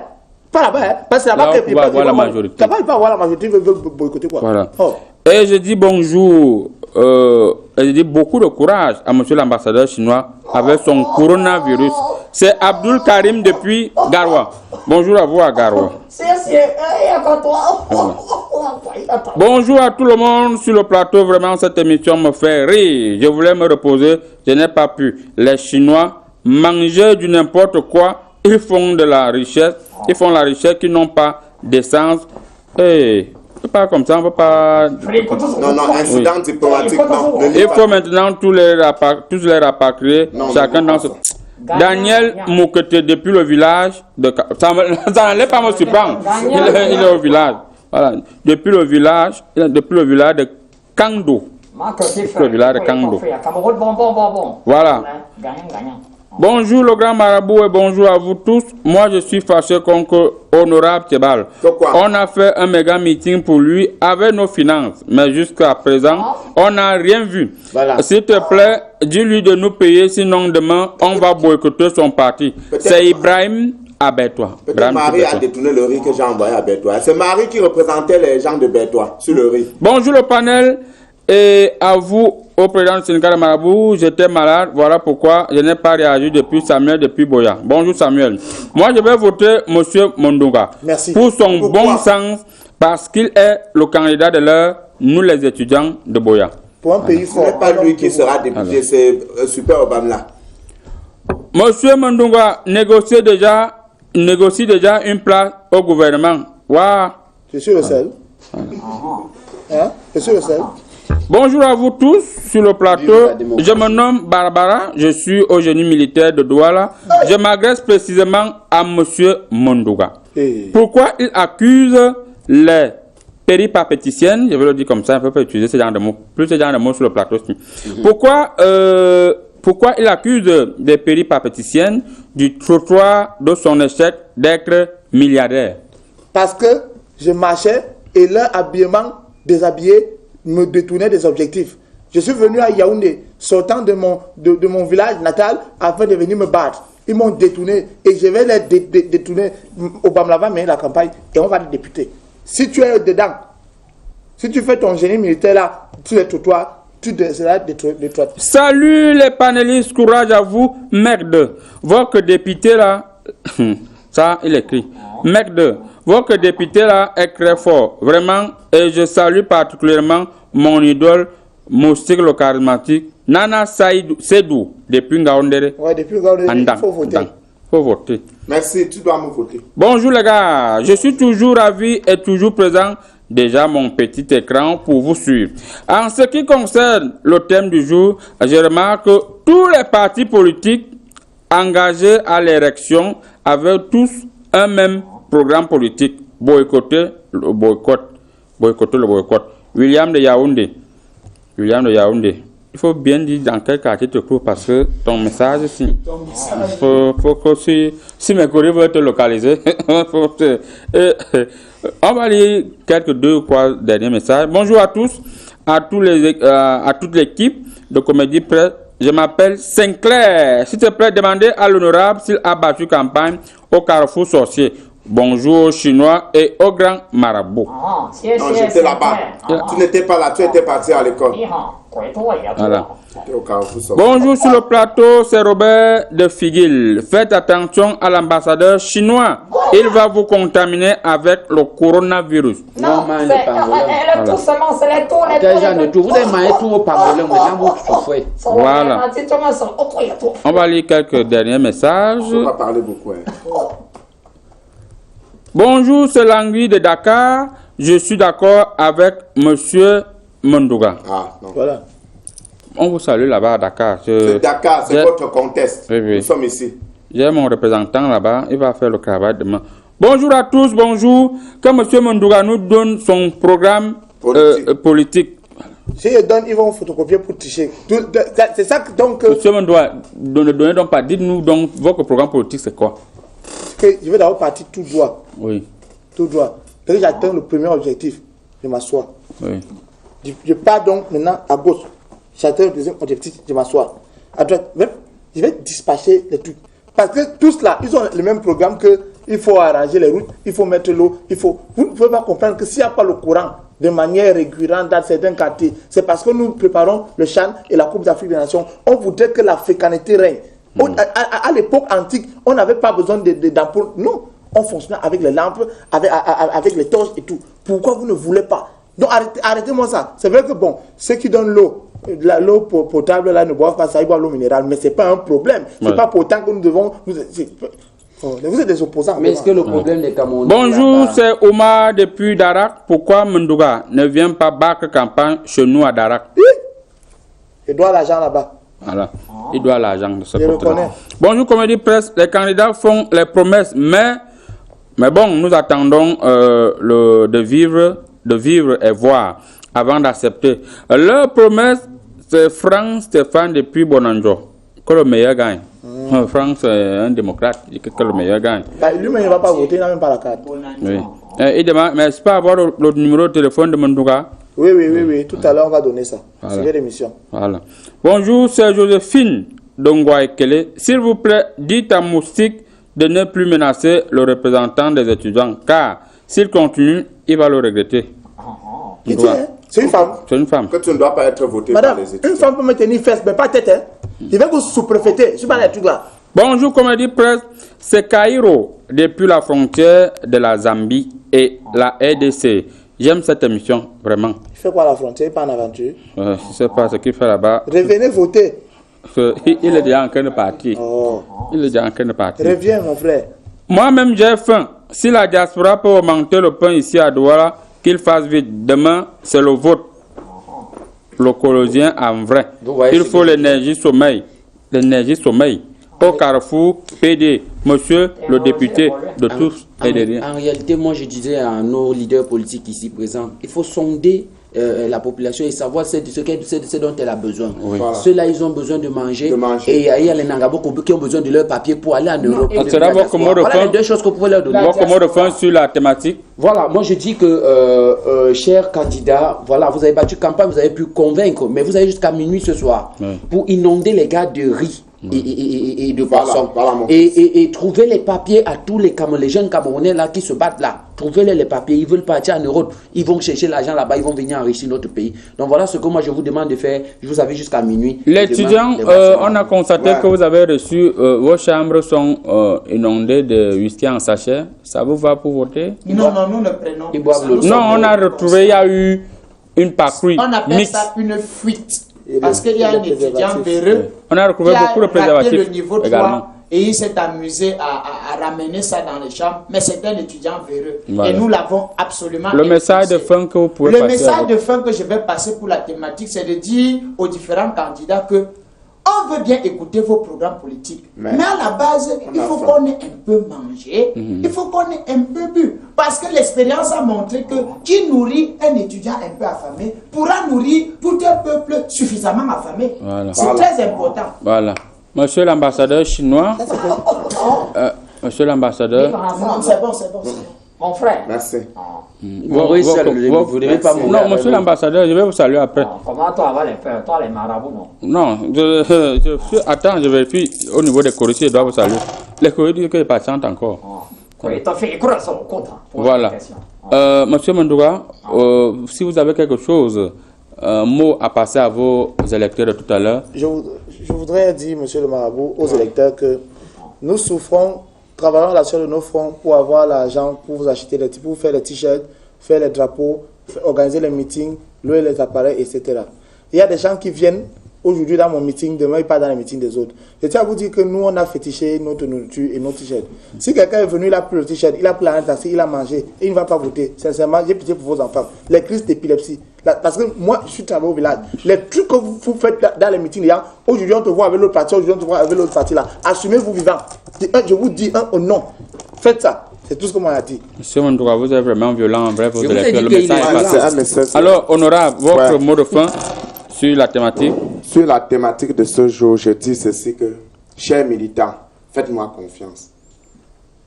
Pas là-bas. Hein. Parce que là-bas, il va avoir la majorité. Là-bas, il va avoir la majorité, il veut boycotter quoi. Voilà. Oh. Et je dis bonjour, et je dis beaucoup de courage à monsieur l'ambassadeur chinois avec son coronavirus. C'est Abdul Karim depuis Garoua. Bonjour à vous à Garoua. Bonjour à tout le monde sur le plateau. Vraiment, cette émission me fait rire. Je voulais me reposer, je n'ai pas pu. Les Chinois mangent du n'importe quoi. Ils font de la richesse. Ils font la richesse qui n'ont pas d'essence. Hey. C'est pas comme ça, on ne peut pas... Non, incident diplomatique, non. Il faut maintenant tous les rapatrier, chacun dans ce... Daniel Moukete, depuis le village de... Ça n'allait pas me surprendre. Il est au village. Voilà. Depuis le village de Kangdo. Depuis le village de Kangdo. Voilà. Bonjour le grand marabout et bonjour à vous tous. Moi je suis fâché contre Honorable Tchebal. On a fait un méga meeting pour lui avec nos finances, mais jusqu'à présent on n'a rien vu. Voilà. S'il te plaît, dis-lui de nous payer, sinon demain on va boycotter son parti. C'est Ibrahim à Bertois. Peut-être Marie a détourné le riz que j'ai envoyé à Bertois. C'est Marie qui représentait les gens de Bertois sur le riz. Bonjour le panel et à vous. Au président du syndicat de Marabout, j'étais malade, voilà pourquoi je n'ai pas réagi depuis Samuel, depuis Boya. Bonjour Samuel. Moi je vais voter M. Mondonga. Merci. Pour son bon sens, parce qu'il est le candidat de l'heure, nous les étudiants de Boya. Pour un pays fort. Ce n'est pas lui qui sera député, c'est Super Obama. M. Mondonga négocie déjà une place au gouvernement. Waouh. Je suis le seul. Hein? Je suis le seul. Bonjour à vous tous sur le plateau. Je me nomme Barbara, je suis au génie militaire de Douala. Je m'adresse précisément à M. Mondonga. Pourquoi il accuse les péripapéticiennes, je vais le dire comme ça, un peu pas utiliser ce genre de mots, plus ce genre de mots sur le plateau. Pourquoi il accuse des péripapéticiennes du trottoir de son échec d'être milliardaire? Parce que je marchais et leur habillement déshabillé me détournait des objectifs. Je suis venu à Yaoundé, sortant de mon village natal, afin de venir me battre. Ils m'ont détourné et je vais les détourner. Obama va mener la campagne et on va les députer. Si tu es dedans, si tu fais ton génie militaire là, sur les trottoirs, tu seras détruit. Salut les panélistes, courage à vous, merde. Votre député là, ça il écrit, merde. Votre député là est très fort, vraiment, et je salue particulièrement mon idole, Moustique le charismatique, Nana Saïdou, depuis Ngaoundéré. Ouais, depuis Ngaoundéré, il faut voter. Faut voter. Merci, tu dois me voter. Bonjour les gars, je suis toujours ravi et toujours présent. Déjà mon petit écran pour vous suivre. En ce qui concerne le thème du jour, je remarque que tous les partis politiques engagés à l'élection avaient tous un même programme politique. Boycotter le boycott. Boycotter le boycott. William de Yaoundé. William de Yaoundé. Il faut bien dire dans quel quartier tu te trouves parce que ton message, si. Faut que si mes courriers veulent te localiser, on va lire quelques 2 ou 3 derniers messages. Bonjour à tous, à toute l'équipe de Comédie Presse. Je m'appelle Sinclair. S'il te plaît, demandez à l'honorable s'il a battu campagne au Carrefour Sorcier. Bonjour aux Chinois et au grand marabout. Non, j'étais là-bas. Tu n'étais pas là, tu étais parti à l'école. Voilà. Au Carrefour Sorcier. Bonjour sur le plateau, c'est Robert de Figuil. Faites attention à l'ambassadeur chinois. Il va vous contaminer avec le coronavirus. Non, elle est tout seulement, c'est les tours, les Déjà, vous avez maillé tout au Pangolais, maintenant vous souffrez. Voilà. On va lire quelques derniers messages. On va parler beaucoup. Hein. Bonjour, c'est Langui de Dakar. Je suis d'accord avec Monsieur Mondouga. Ah, non. Voilà. On vous salue là-bas à Dakar. C'est Dakar, c'est votre conteste. Oui, oui. Nous sommes ici. J'ai mon représentant là-bas. Il va faire le travail demain. Bonjour à tous, bonjour. Que Monsieur Mondouga nous donne son programme politique. Si ils donnent, ils vont photocopier pour tricher. C'est ça que donc. Monsieur Mondouga, ne donnez donc pas. Dites-nous donc votre programme politique, c'est quoi? Je vais d'abord partir tout droit. Oui. Tout droit. Dès que j'atteins le premier objectif, je m'assois. Oui. Je pars donc maintenant à gauche. J'atteins le deuxième objectif, je m'assois. À droite, je vais dispatcher les trucs. Parce que tous là, ils ont le même programme que il faut arranger les routes, il faut mettre l'eau, Vous ne pouvez pas comprendre que s'il n'y a pas le courant de manière récurrente dans certains quartiers, c'est parce que nous préparons le CHAN et la Coupe d'Afrique des Nations. On voudrait que l'africanité règne. À l'époque antique, on n'avait pas besoin d'ampoules. Non, on fonctionnait avec les lampes, avec les torches et tout. Pourquoi vous ne voulez pas? Donc arrêtez-moi ça. C'est vrai que bon, ceux qui donnent l'eau potable là ne boivent pas ça, ils boivent l'eau minérale, mais c'est pas un problème. C'est pas pour autant que nous devons. Vous êtes des opposants. Mais est-ce que le problème des Camerounais? Bonjour, c'est Omar depuis Darak. Pourquoi Mondouga ne vient pas battre campagne chez nous à Darak? Il doit l'argent là-bas. Voilà, il doit l'argent de ce Je côté-là. reconnais. Bonjour, Comédie Presse. Les candidats font les promesses, mais bon, nous attendons de vivre et voir avant d'accepter. Leur promesse, c'est Franck Stéphane depuis Bonanjo. Que le meilleur gagne. Franck, c'est un démocrate. Il dit que le meilleur gagne. Lui-même, il ne va pas voter, il n'a même pas la carte. Oui. Il demande, mais est-ce pas avoir le numéro de téléphone de Mondouga? Oui. Tout à l'heure, on va donner ça. Voilà. C'est l'émission. Voilà. Bonjour, c'est Joséphine Dongwaekele. S'il vous plaît, dites à Moustique de ne plus menacer le représentant des étudiants, car s'il continue, il va le regretter. C'est une femme. C'est une femme. Que tu ne dois pas être voté Madame, par les étudiants. une femme peut me tenir fesse, mais pas tête. Hein. Il va vous sous-préféter. Je suis pas les trucs là. Bonjour, Comédie Presse. C'est Caïro, depuis la frontière de la Zambie et la RDC. J'aime cette émission, vraiment. Il fait quoi à la frontière? Pas en aventure. Je ne sais pas ce qu'il fait là-bas. Revenez voter. Il est déjà en train de partir. Oh. Il est déjà en train de partir. Reviens, mon frère. Moi-même, j'ai faim. Si la diaspora peut augmenter le pain ici à Douala, qu'il fasse vite. Demain, c'est le vote. Le Colosien en vrai. Il faut l'énergie sommeil. L'énergie sommeil. Au Carrefour, PD, monsieur le député de tous et de rien. En réalité, moi je disais à nos leaders politiques ici présents, il faut sonder la population et savoir ce dont elle a besoin. Oui. Voilà. Ceux-là, ils ont besoin de manger. Et il y a les Nangabo qui ont besoin de leur papier pour aller en Europe. Voilà les deux choses que vous pouvez leur donner. Votre mot de fin sur la thématique. Voilà, moi je dis que, chers candidats, voilà, vous avez battu campagne, vous avez pu convaincre, mais vous avez jusqu'à minuit ce soir pour inonder les gars de riz. Et de poissons. Et trouver les papiers à tous les jeunes Camerounais là qui se battent là. Trouvez-les les papiers. Ils veulent partir en Europe. Ils vont chercher l'argent là-bas. Ils vont venir enrichir notre pays. Donc voilà ce que moi je vous demande de faire. Je vous avais jusqu'à minuit. Les étudiants, on a constaté que vous avez reçu, vos chambres sont inondées de whisky en sachet. Ça vous va pour voter? Non, nous ne prenons. Ils boivent l'eau. Non, on a retrouvé, il y a eu une patrouille. On appelle ça une fuite. Parce qu'il y a un étudiant véreux on a retrouvé beaucoup de préservatifs le niveau 3 également. et il s'est amusé à ramener ça dans les chambres, mais c'est un étudiant véreux. Voilà. Et nous l'avons absolument Le message de fin que vous pouvez Le passer message de fin que je vais passer pour la thématique, c'est de dire aux différents candidats que on veut bien écouter vos programmes politiques, mais à la base, il faut qu'on ait un peu mangé, il faut qu'on ait un peu bu. Parce que l'expérience a montré que qui nourrit un étudiant un peu affamé pourra nourrir tout un peuple suffisamment affamé. Voilà. C'est très important. Voilà. Monsieur l'ambassadeur chinois, monsieur l'ambassadeur, Non, c'est bon, c'est bon. Mon frère. Merci. Vous n'aimez pas mon non, monsieur l'ambassadeur, je vais vous saluer après. Comment toi va les faire? Toi, les marabouts, non? Non, attends, je vérifie au niveau des corrigés, je dois vous saluer. Les corrigés disent qu'ils patientent encore. Voilà. Monsieur Mandouga, si vous avez quelque chose, un mot à passer à vos électeurs de tout à l'heure. Je voudrais dire, monsieur le marabout, aux électeurs que nous souffrons, travaillons la sueur de nos fronts pour avoir l'argent, pour vous acheter pour faire les t-shirts, faire les drapeaux, organiser les meetings, louer les appareils, etc. Il y a des gens qui viennent aujourd'hui dans mon meeting, demain ils partent dans les meetings des autres. Je tiens à vous dire que nous, on a fétiché notre nourriture et nos t-shirts. Si quelqu'un est venu, il a pris le t-shirt, il a pris la taxi, il a mangé et il ne va pas voter. Sincèrement, j'ai pitié pour vos enfants. Les crises d'épilepsie. Parce que moi, je suis travaillé au village. Les trucs que vous faites dans les meetings, aujourd'hui on te voit avec l'autre parti, aujourd'hui on te voit avec l'autre parti là. Assumez-vous vivant. Je vous dis au nom. Faites ça. C'est tout ce que moi a dit. Monsieur Mandouga, vous êtes vraiment violent en vrai. Je vous ai dit qu'il est passé. Alors, honorable, votre mot de fin sur la thématique. Sur la thématique de ce jour, je dis ceci que, chers militants, faites-moi confiance.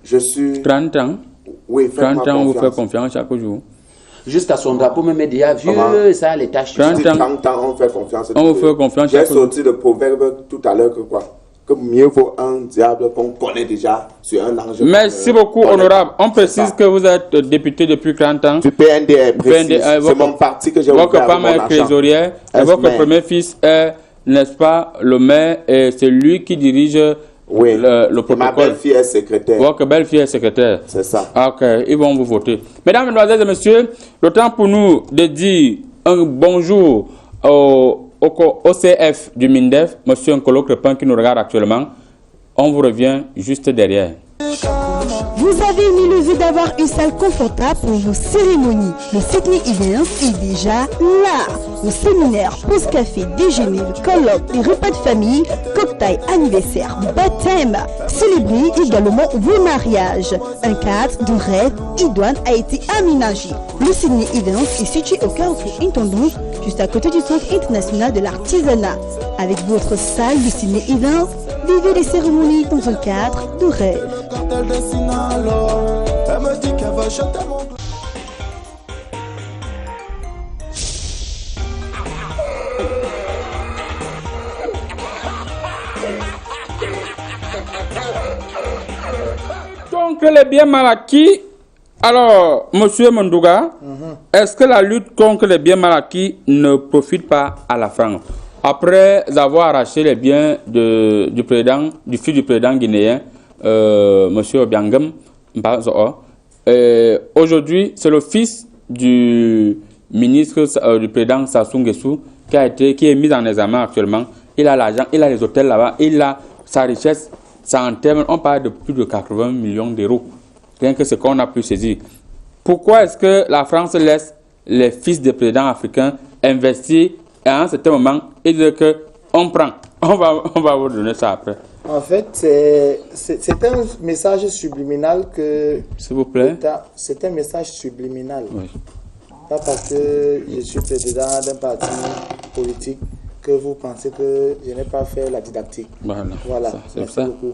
Je suis... 30 ans. Oui, faites-moi 30 ans, vous confiance. faites confiance chaque jour. Jusqu'à son drapeau, même déjà vieux, ça, les tâches. 30 ans. 30 ans, on fait confiance. On vous fait confiance J'ai chaque jour. sorti le proverbe tout à l'heure que quoi? Que mieux vaut un diable qu'on connaît déjà sur un ange. Merci beaucoup, honorable. On précise que vous êtes député depuis 40 ans. Du PNDR, précis. C'est mon parti que j'ai ouvert Votre avec femme mon est argent. trésorière et votre Mais- premier fils est, n'est-ce pas, le maire et c'est lui qui dirige Oui, le ma protocole. belle-fille est secrétaire. Votre belle-fille est secrétaire. C'est ça. Ah, ok, ils vont vous voter. Mesdames, Mesdemoiselles et Messieurs, le temps pour nous de dire un bonjour au CF du MINDEF, Monsieur Nkolo Crepin qui nous regarde actuellement. On vous revient juste derrière. Vous avez une illusion d'avoir une salle confortable pour vos cérémonies. Le Sydney Events est déjà là. Vos séminaires, pause café, déjeuner, colloques, les repas de famille, cocktail, anniversaire, baptême. Célébrez également vos mariages. Un cadre de rêve idoine a été aménagé. Le Sydney Events est situé au cœur de Intendance, juste à côté du Centre international de l'artisanat. Avec votre salle de Sydney Events, vivez les cérémonies dans un cadre de rêve. Donc, les biens mal acquis. Alors, Monsieur Mandouga, est-ce que la lutte contre les biens mal acquis ne profite pas à la France? Après avoir arraché les biens du fils du président guinéen, Monsieur Obiangam, aujourd'hui, c'est le fils du ministre du président Sassou Nguesso qui est mis en examen actuellement. Il a l'argent, il a les hôtels là-bas, il a sa richesse. Ça en termes, on parle de plus de 80 millions d'euros. Rien que ce qu'on a pu saisir. Pourquoi est-ce que la France laisse les fils des présidents africains investir et à un certain moment et dire que on prend? On va vous donner ça après. En fait, c'est un message subliminal que... S'il vous plaît. C'est un message subliminal. Oui. Pas parce que je suis président d'un parti politique que vous pensez que je n'ai pas fait la didactique. Voilà. C'est Merci ça. beaucoup.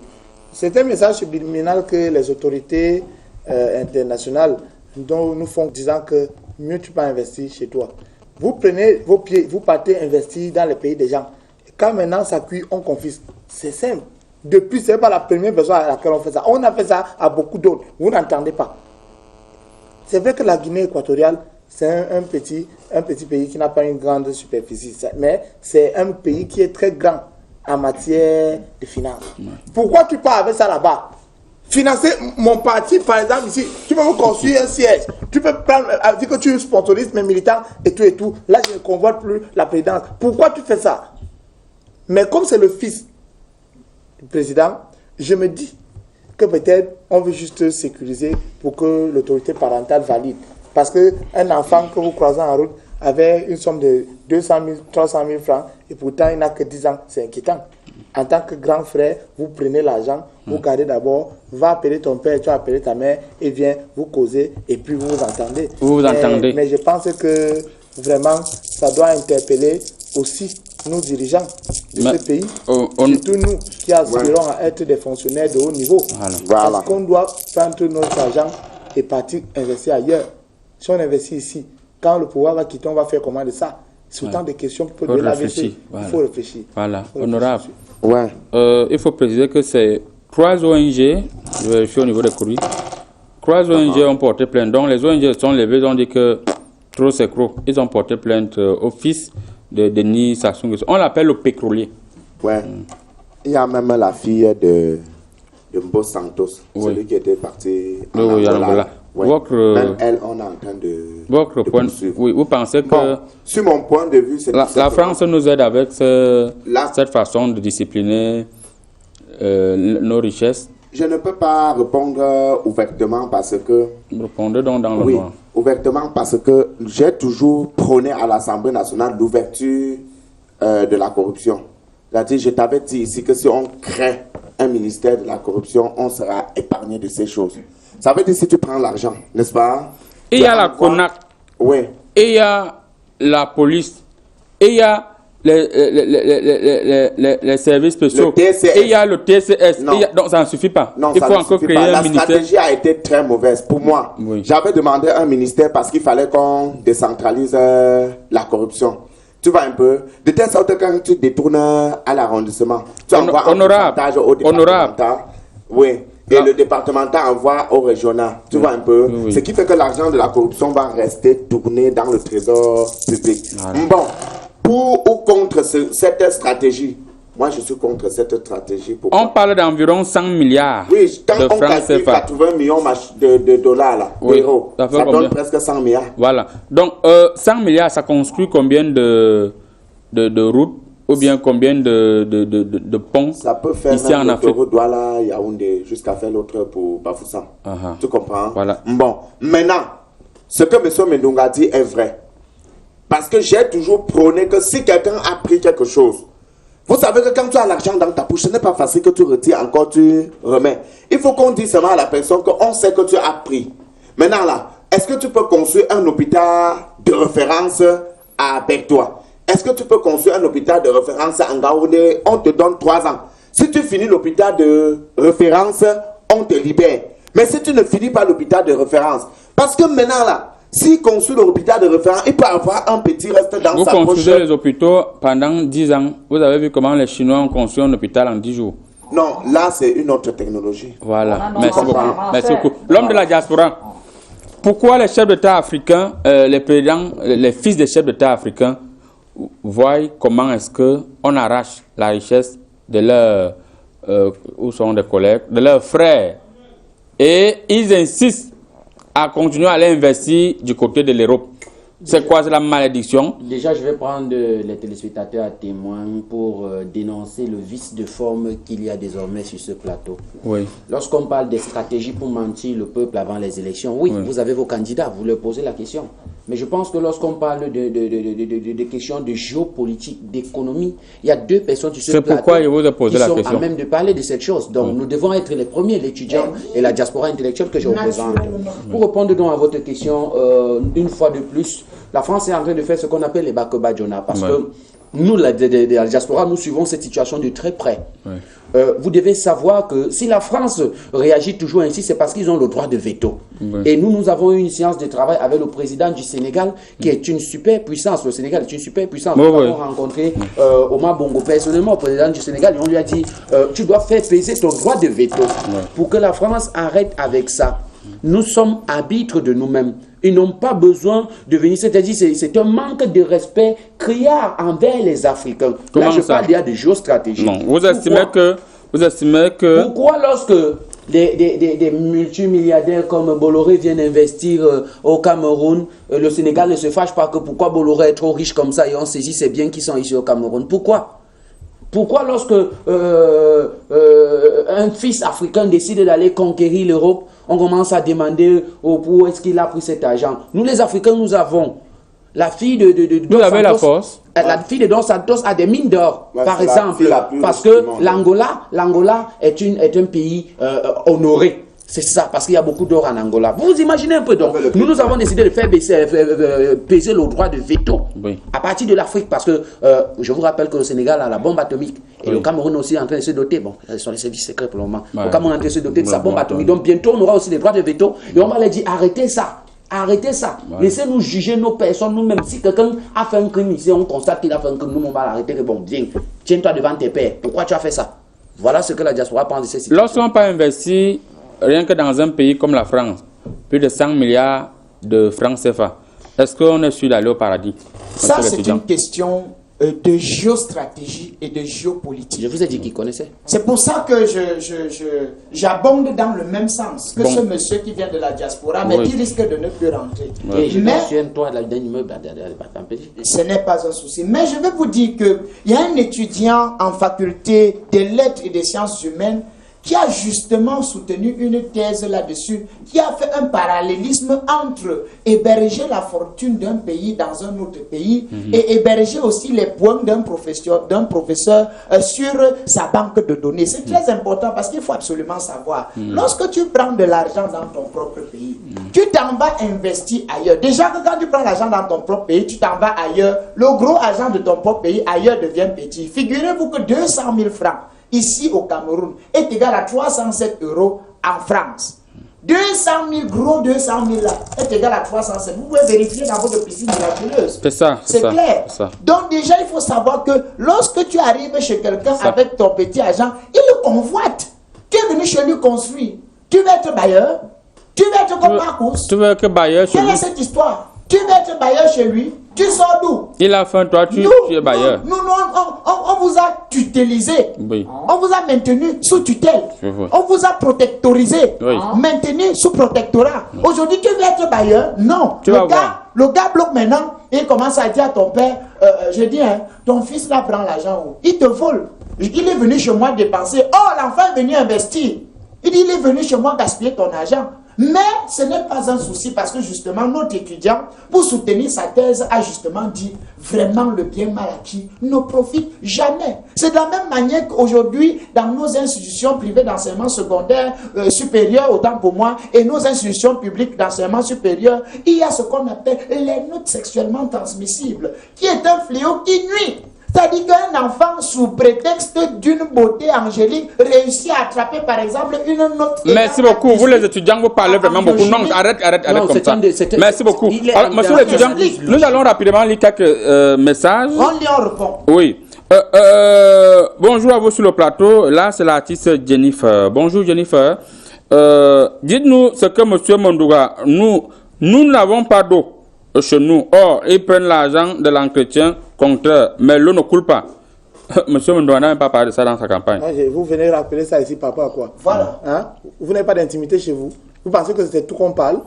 C'est un message subliminal que les autorités internationales nous font disant que mieux tu peux investir chez toi. Vous prenez vos pieds, vous partez investir dans les pays des gens. Et quand maintenant ça cuit, on confisque. C'est simple. Depuis, ce n'est pas la première personne à laquelle on fait ça. On a fait ça à beaucoup d'autres. Vous n'entendez pas. C'est vrai que la Guinée équatoriale, c'est un petit pays qui n'a pas une grande superficie. Mais c'est un pays qui est très grand en matière de finances. Pourquoi tu pars avec ça là-bas? Financer mon parti, par exemple, ici, tu peux me construire un siège. Tu peux prendre, dire que tu sponsorises mes militants et tout. Là, je ne convoite plus la présidence. Pourquoi tu fais ça? Mais comme c'est le fils du président, je me dis que peut-être on veut juste sécuriser pour que l'autorité parentale valide. Parce qu'un enfant que vous croisez en route avait une somme de 200 000, 300 000 francs et pourtant il n'a que 10 ans, c'est inquiétant. En tant que grand frère, vous prenez l'argent, vous gardez d'abord, va appeler ton père, tu vas appeler ta mère et viens vous causer et puis vous vous entendez. Mais je pense que vraiment ça doit interpeller aussi nos dirigeants de ce pays, surtout nous qui aspirons à être des fonctionnaires de haut niveau. Parce qu'on doit prendre notre argent et partir investir ailleurs. Si on investit ici, quand le pouvoir va quitter, on va faire comment de ça? C'est autant de questions pour de l'AVC. Il faut réfléchir. Voilà, honorable. Il faut préciser que c'est 3 ONG, je vérifie au niveau des courriers, 3 ONG ont porté plainte. Donc les ONG sont levées, ils ont dit que trop c'est trop. Ils ont porté plainte au fils de Denis Sassou Nguesso. On l'appelle le pétrolier. Il y a même la fille de Mbo Santos, celui qui était parti en Angola. Même elle, on est en train de poursuivre. Oui, vous pensez que... sur mon point de vue, c'est la France nous aide avec cette façon de discipliner nos richesses? Je ne peux pas répondre ouvertement parce que... Répondez donc dans le noir. Ouvertement parce que j'ai toujours prôné à l'Assemblée nationale l'ouverture de la corruption. C'est-à-dire, je t'avais dit ici que si on crée un ministère de la corruption, on sera épargné de ces choses. Ça veut dire si tu prends l'argent, n'est-ce pas? Et il y a la CONAC. Oui. Et il y a la police. Et il y a les services spéciaux. Et il y a le TCS. Donc ça ne suffit pas. Non, il faut encore créer un ministère. La stratégie a été très mauvaise pour moi. J'avais demandé un ministère parce qu'il fallait qu'on décentralise la corruption. Tu vois un peu, de telle sorte que quand tu détournes à l'arrondissement, tu envoies un pourcentage au départemental. Oui. Et le départemental envoie au régional. Tu vois un peu. Ce qui fait que l'argent de la corruption va rester tourné dans le trésor public. Bon, pour ou contre cette stratégie? Moi, je suis contre cette stratégie. On parle d'environ 100 milliards. Oui, quand on calcule 80 millions de dollars, là, d'euros, ça donne presque 100 milliards. Voilà. Donc, 100 milliards, ça construit combien de routes ou bien combien de ponts? Ça peut faire ici en Afrique. Douala, Yaoundé, jusqu'à faire l'autre pour Bafoussam. Tu comprends? Voilà. Bon, maintenant, ce que M. Mendonga dit est vrai. Parce que j'ai toujours prôné que si quelqu'un a pris quelque chose, vous savez que quand tu as l'argent dans ta poche, ce n'est pas facile que tu retires encore, tu remets. Il faut qu'on dise seulement à la personne qu'on sait que tu as pris. Maintenant là, est-ce que tu peux construire un hôpital de référence à Bertois? Est-ce que tu peux construire un hôpital de référence à Ngaoundé? On te donne 3 ans. Si tu finis l'hôpital de référence, on te libère. Mais si tu ne finis pas l'hôpital de référence, parce que maintenant là, s'il construit l'hôpital de référence, il peut avoir un petit reste dans sa poche. Vous construisez les hôpitaux pendant 10 ans. Vous avez vu comment les Chinois ont construit un hôpital en 10 jours. Non, là c'est une autre technologie. Voilà, merci beaucoup. Merci beaucoup. L'homme de la diaspora. Pourquoi les chefs d'État africains, les présidents, les fils des chefs d'État africains voient comment est-ce qu'on arrache la richesse de leurs où sont des collègues, de leurs frères, et ils insistent à continuer à l'investir du côté de l'Europe? C'est quoi, c'est la malédiction? Déjà, je vais prendre les téléspectateurs à témoin pour dénoncer le vice de forme qu'il y a désormais sur ce plateau. Oui. Lorsqu'on parle des stratégies pour mentir le peuple avant les élections, oui, vous avez vos candidats, vous leur posez la question. Mais je pense que lorsqu'on parle de questions de géopolitique, d'économie, il y a 2 personnes sur ce plateau qui sont à même de parler de cette chose. Donc, nous devons être les premiers, l'étudiant et la diaspora intellectuelle que je représente. Pour répondre donc à votre question, une fois de plus, la France est en train de faire ce qu'on appelle les Bakobadjona, parce que nous, la diaspora, nous suivons cette situation de très près. Vous devez savoir que si la France réagit toujours ainsi, c'est parce qu'ils ont le droit de veto. Et nous avons eu une séance de travail avec le président du Sénégal, qui est une super puissance. Le Sénégal est une super puissance. Nous avons rencontré Omar Bongo personnellement, au président du Sénégal, et on lui a dit, tu dois faire peser ton droit de veto pour que la France arrête avec ça. Nous sommes arbitres de nous-mêmes. Ils n'ont pas besoin de venir. C'est-à-dire, c'est un manque de respect criard envers les Africains. Là, je parle déjà de géostratégie. Non. Vous estimez que... Pourquoi lorsque des multimilliardaires comme Bolloré viennent investir au Cameroun, le Sénégal ne se fâche pas que pourquoi Bolloré est trop riche comme ça et on saisit ses biens qui sont ici au Cameroun? Pourquoi? Pourquoi lorsque un fils africain décide d'aller conquérir l'Europe, on commence à demander où est-ce qu'il a pris cet argent? Nous les Africains, nous avons la fille de Vous avez la force. La fille de Dos Santos a des mines d'or, Ouais, par c'est la exemple, fille la plus parce riche du que monde. l'Angola est un pays honoré. C'est ça, parce qu'il y a beaucoup d'or en Angola. Vous imaginez un peu donc. Nous avons décidé de faire peser le droit de veto à partir de l'Afrique, parce que je vous rappelle que le Sénégal a la bombe atomique et le Cameroun aussi est en train de se doter. Bon, ce sont les services secrets pour le moment. Le Cameroun est en train de se doter de sa bombe atomique. Donc bientôt, on aura aussi des droits de veto et on va leur dire arrêtez ça. Arrêtez ça. Laissez-nous juger nos personnes nous-mêmes. Si quelqu'un a fait un crime ici, on constate qu'il a fait un crime, nous on va l'arrêter. Bon, viens, tiens-toi devant tes pères. Pourquoi tu as fait ça? Voilà ce que la diaspora pense de ces situations. Lorsqu'on peut investir rien que dans un pays comme la France, plus de 100 milliards de francs CFA, est-ce qu'on est sûr d'aller au paradis? Ça, c'est une question de géostratégie et de géopolitique. Je vous ai dit qu'il connaissait. C'est pour ça que j'abonde dans le même sens que ce monsieur qui vient de la diaspora, mais qui risque de ne plus rentrer. Et je Mais toi d'un immeuble ce n'est pas un souci. Mais je vais vous dire qu'il y a un étudiant en faculté des lettres et des sciences humaines qui a justement soutenu une thèse là-dessus, qui a fait un parallélisme entre héberger la fortune d'un pays dans un autre pays et héberger aussi les points d'un professeur sur sa banque de données. C'est très important parce qu'il faut absolument savoir, lorsque tu prends de l'argent dans ton propre pays, tu t'en vas investir ailleurs. Déjà que quand tu prends l'argent dans ton propre pays, tu t'en vas ailleurs, le gros argent de ton propre pays ailleurs devient petit. Figurez-vous que 200 000 francs ici au Cameroun est égal à 307 € en France. 200 000, gros 200 000 là, est égal à 307. Vous pouvez vérifier dans votre piscine miraculeuse. C'est ça. C'est clair. Ça. Donc déjà, il faut savoir que lorsque tu arrives chez quelqu'un avec ton petit argent, il le convoite. Tu es venu chez lui construire. Tu veux être bailleur. Tu veux être comme Marcus. Tu veux que bailleur chez Quelle lui? est cette histoire? Tu veux être bailleur chez lui. Tu sors d'où? Il a faim, toi, tu es bailleur. Nous, on vous a tutélisé. Oui. On vous a maintenu sous tutelle. Je vois. On vous a protectorisé. Oui. Maintenu sous protectorat. Aujourd'hui, tu veux être bailleur? Non. Tu vas voir. Le gars bloque maintenant et il commence à dire à ton père, je dis, hein, ton fils là prend l'argent où? Il te vole. Il est venu chez moi dépenser. Oh, l'enfant est venu investir. Il dit, il est venu chez moi gaspiller ton argent. Mais ce n'est pas un souci parce que justement notre étudiant, pour soutenir sa thèse, a justement dit vraiment le bien mal acquis ne profite jamais. C'est de la même manière qu'aujourd'hui, dans nos institutions privées d'enseignement secondaire supérieur, autant pour moi, et nos institutions publiques d'enseignement supérieur, il y a ce qu'on appelle les notes sexuellement transmissibles, qui est un fléau qui nuit. C'est-à-dire qu'un enfant, sous prétexte d'une beauté angélique, réussit à attraper, par exemple, une note... Merci beaucoup. Vous, les étudiants, vous parlez vraiment beaucoup. Non, arrête comme ça. Merci beaucoup. Alors, monsieur l'étudiant, nous allons rapidement lire quelques messages. On lit, on répond. Oui. Bonjour à vous sur le plateau. Là, c'est l'artiste Jennifer. Bonjour, Jennifer. Dites-nous ce que monsieur Mondouga, nous n'avons pas d'eau chez nous. Or, ils prennent l'argent de l'entretien contraire, mais l'eau ne coule pas. Monsieur Mondouga n'a même pas parlé de ça dans sa campagne. Vous venez rappeler ça ici, papa, quoi. Voilà. Hein? Vous n'avez pas d'intimité chez vous. Vous pensez que c'est tout qu'on parle?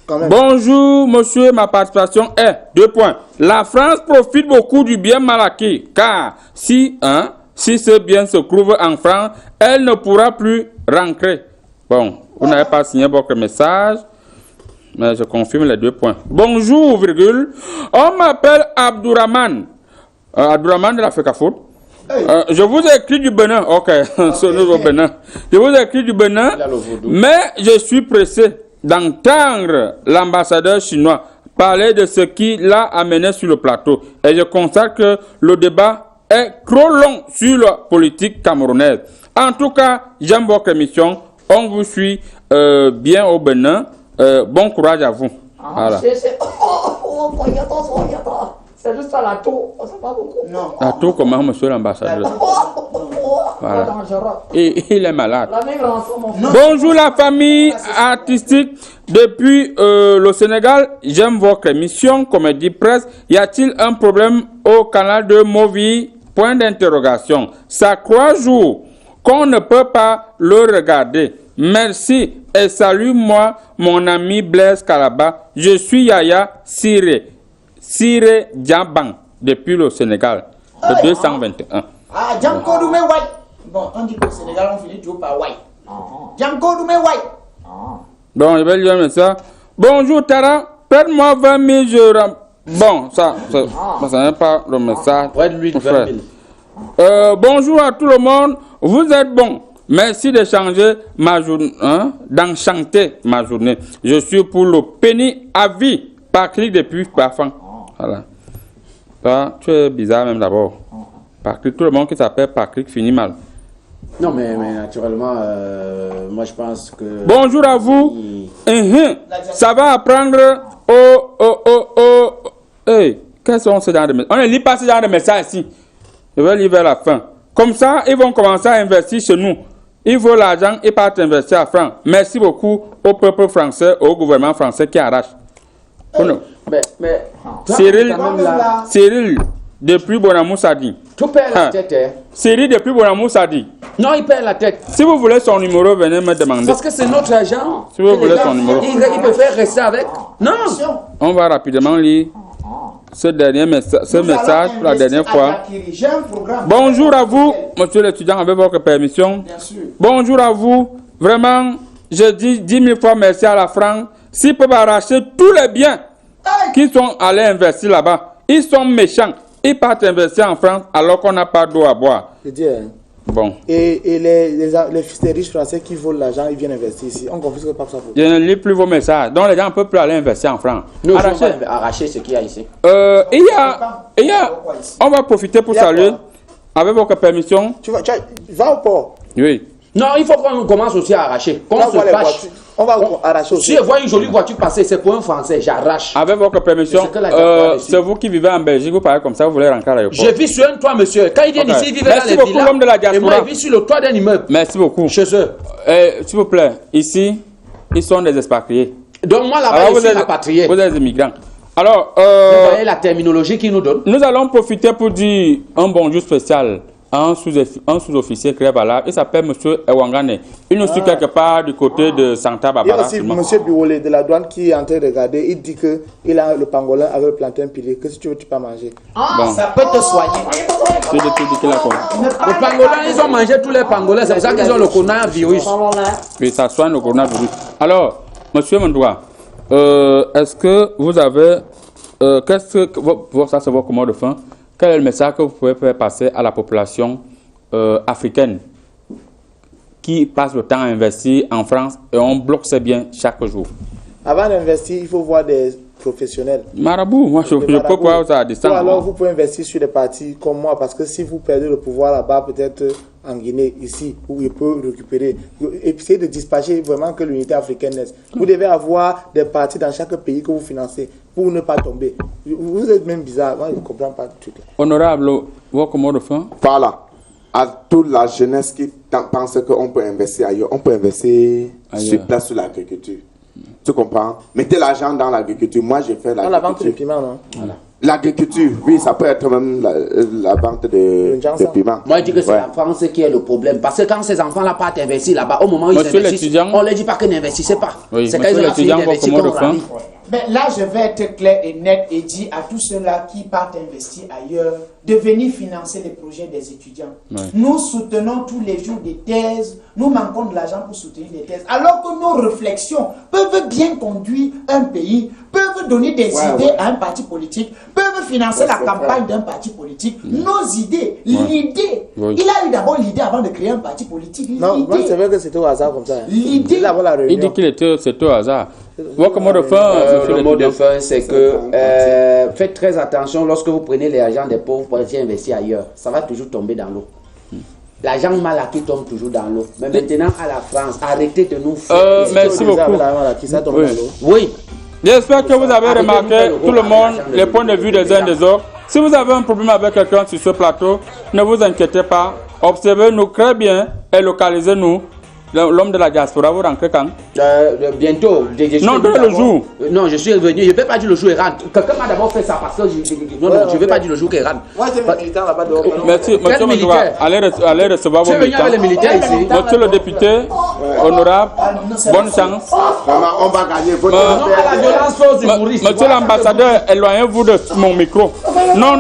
Quand même. Bonjour, monsieur, ma participation est 2 points. La France profite beaucoup du bien mal acquis, car si ce bien se trouve en France, elle ne pourra plus rentrer. Bon, vous n'avez pas signé votre message. Mais je confirme les 2 points. Bonjour, virgule. On m'appelle Abdourahman. Abdourahman de l'Afrique Foot. Je vous ai écrit du Bénin. Ok, ce nouveau Bénin. Je vous ai écrit du Bénin. Mais je suis pressé d'entendre l'ambassadeur chinois parler de ce qui l'a amené sur le plateau. Et je constate que le débat est trop long sur la politique camerounaise. En tout cas, j'aime votre émission. On vous suit bien au Bénin. Bon courage à vous. Voilà. C'est juste à la tour, c'est pas beaucoup. Non. À tout comment, monsieur l'ambassadeur? Voilà. Et il est malade. Bonjour la famille artistique. Depuis le Sénégal, j'aime votre émission, Comédie Presse. Y a-t-il un problème au canal de Movi? Point d'interrogation. Ça croit jour qu'on ne peut pas le regarder. Merci et salue-moi mon ami Blaise Kalaba. Je suis Yaya Siré Diaban depuis le Sénégal, le 221. Ah, Django Doumé White. Bon, on dit qu'au Sénégal, on finit toujours par White. Django Doumé White. Donc, je vais lire un message. Bonjour Tara, prête-moi 20 000 euros. Bon, ça n'est pas le message. Prête-lui 20 000. Bonjour à tout le monde, vous êtes bon. Merci de changer ma journée, d'enchanter ma journée. Je suis pour le penny à vie, par clic depuis parfum. Voilà. Toi, tu es bizarre même d'abord. Par clic, tout le monde qui s'appelle par clic finit mal. Non, mais naturellement, moi je pense que... Bonjour à vous. Ça va apprendre Hey, quels sont ces genres de messages? On ne lit pas ce genre de messages ici. Je vais lire vers la fin. Comme ça, ils vont commencer à investir chez nous. Ils veulent l'argent et partent investir à francs. Merci beaucoup au peuple français, au gouvernement français qui arrache. Mais Cyril, depuis Bonamou Sadi. Tu perds la tête, hein? Cyril, depuis Bonamou Sadi. Non, il perd la tête. Si vous voulez son numéro, venez me demander. Parce que c'est notre agent. Si vous voulez son numéro. Il peut faire rester avec. Non. On va rapidement lire ce message pour la dernière fois. Bonjour à vous, monsieur l'étudiant, avec votre permission. Bien sûr. Bonjour à vous. Vraiment, je dis 10 000 fois merci à la France. S'ils peuvent arracher tous les biens qui sont allés investir là-bas, ils sont méchants. Ils partent investir en France alors qu'on n'a pas d'eau à boire. Je dis, hein. Bon. Et les fils des riches français qui volent l'argent, ils viennent investir ici. On confisque pas ça. Je ne lis plus vos messages. Donc les gens ne peuvent plus aller investir en France. Nous, arracher ce qu'il y a ici. On va profiter pour saluer, avec votre permission. Tu vas au port. Oui. Non, il faut qu'on commence aussi à arracher. Qu'on se fâche. On va arracher aussi. Si je vois une jolie voiture passer, c'est pour un Français, j'arrache. Avec votre permission, c'est vous qui vivez en Belgique, vous parlez comme ça, vous voulez rentrer à l'aéroport. Je vis sur un toit, monsieur. Quand ils viennent ici, ils vivent dans les villas. L'homme de la diaspora. Et moi, je vis sur le toit d'un immeuble. Merci beaucoup. Chez eux. S'il vous plaît, ici, ils sont des expatriés. Donc moi, là-bas, je suis rapatrié. Vous êtes des immigrants. Alors, vous voyez la terminologie qu'ils nous donnent. Nous allons profiter pour dire un bonjour spécial à un sous-officier très valable. Il s'appelle M. Ewangane. Il nous suit quelque part du côté de Santa Barbara. Il y a aussi M. Biolé de la douane qui est en train de regarder. Il dit qu'il a le pangolin avec le plantain pilé. Que si tu veux, tu peux manger. Ah, bon. Ça peut te soigner. Le pangolin, ils ont mangé tous les pangolins. C'est pour ça qu'ils ont le coronavirus. Oui, ça soigne le coronavirus. Alors, M. Mandoua, est-ce que vous avez... ça, c'est votre commande de fin. Quel est le message que vous pouvez faire passer à la population africaine qui passe le temps à investir en France et on bloque ses biens chaque jour? Avant d'investir, il faut voir des professionnels. Marabout, moi je peux voir ça à distance. Ou alors vous pouvez investir sur des partis comme moi, parce que si vous perdez le pouvoir là-bas, peut-être en Guinée, ici, où il peut récupérer, essayer de dispatcher vraiment que l'unité africaine naisse. Vous devez avoir des partis dans chaque pays que vous financez pour ne pas tomber. Vous êtes même bizarre, moi je ne comprends pas tout. Honorable, votre mot de fin? Voilà. À toute la jeunesse qui pense qu'on peut investir ailleurs, on peut investir sur place sur l'agriculture. Tu comprends? Mettez l'argent dans l'agriculture. Moi, j'ai fait l'agriculture. La vente de piment, non? Voilà. L'agriculture, oui, ça peut être même la vente de piment. Moi, je dis que c'est la France qui est le problème. Parce que quand ces enfants-là partent investir là-bas, au moment où ils investissent, on ne leur dit pas qu'ils n'investissent pas. Oui, c'est quand ils ont fini d'investir qu'on rallie. Mais là, je vais être clair et net et dire à tous ceux-là qui partent investir ailleurs de venir financer les projets des étudiants. Oui. Nous soutenons tous les jours des thèses, nous manquons de l'argent pour soutenir des thèses, alors que nos réflexions peuvent bien conduire un pays, peuvent donner des idées à un parti politique, peuvent financer la campagne d'un parti politique. Nos idées, l'idée, il a eu d'abord l'idée avant de créer un parti politique. Non, moi c'est vrai que c'était au hasard comme ça. L'idée, il dit qu'il c'était au hasard. Votre mot de fin, le mot de fin, c'est que faites très attention lorsque vous prenez l'argent des pauvres pour aller investir ailleurs. Ça va toujours tomber dans l'eau. L'argent mal acquis tombe toujours dans l'eau. Mais maintenant, à la France, arrêtez de nous faire. Merci beaucoup. Oui. J'espère que vous avez remarqué, tout le monde, les points de vue des uns des autres. Si vous avez un problème avec quelqu'un sur ce plateau, ne vous inquiétez pas. Observez-nous très bien et localisez-nous. L'homme de la diaspora, vous rentrez quand? Bientôt. Non, le jour. Non, je suis revenu. Je ne vais pas dire le jour et rentre. Quelqu'un m'a d'abord fait ça parce que je ne vais pas dire le jour et rentre. Moi, j'ai un militaire là-bas dehors. Merci, monsieur Mandoua. Allez recevoir vos militaires. Les militaires ici. Monsieur le député, honorable, bonne chance. On va gagner. Non, à la violence, monsieur l'ambassadeur, éloignez-vous de mon micro. Non.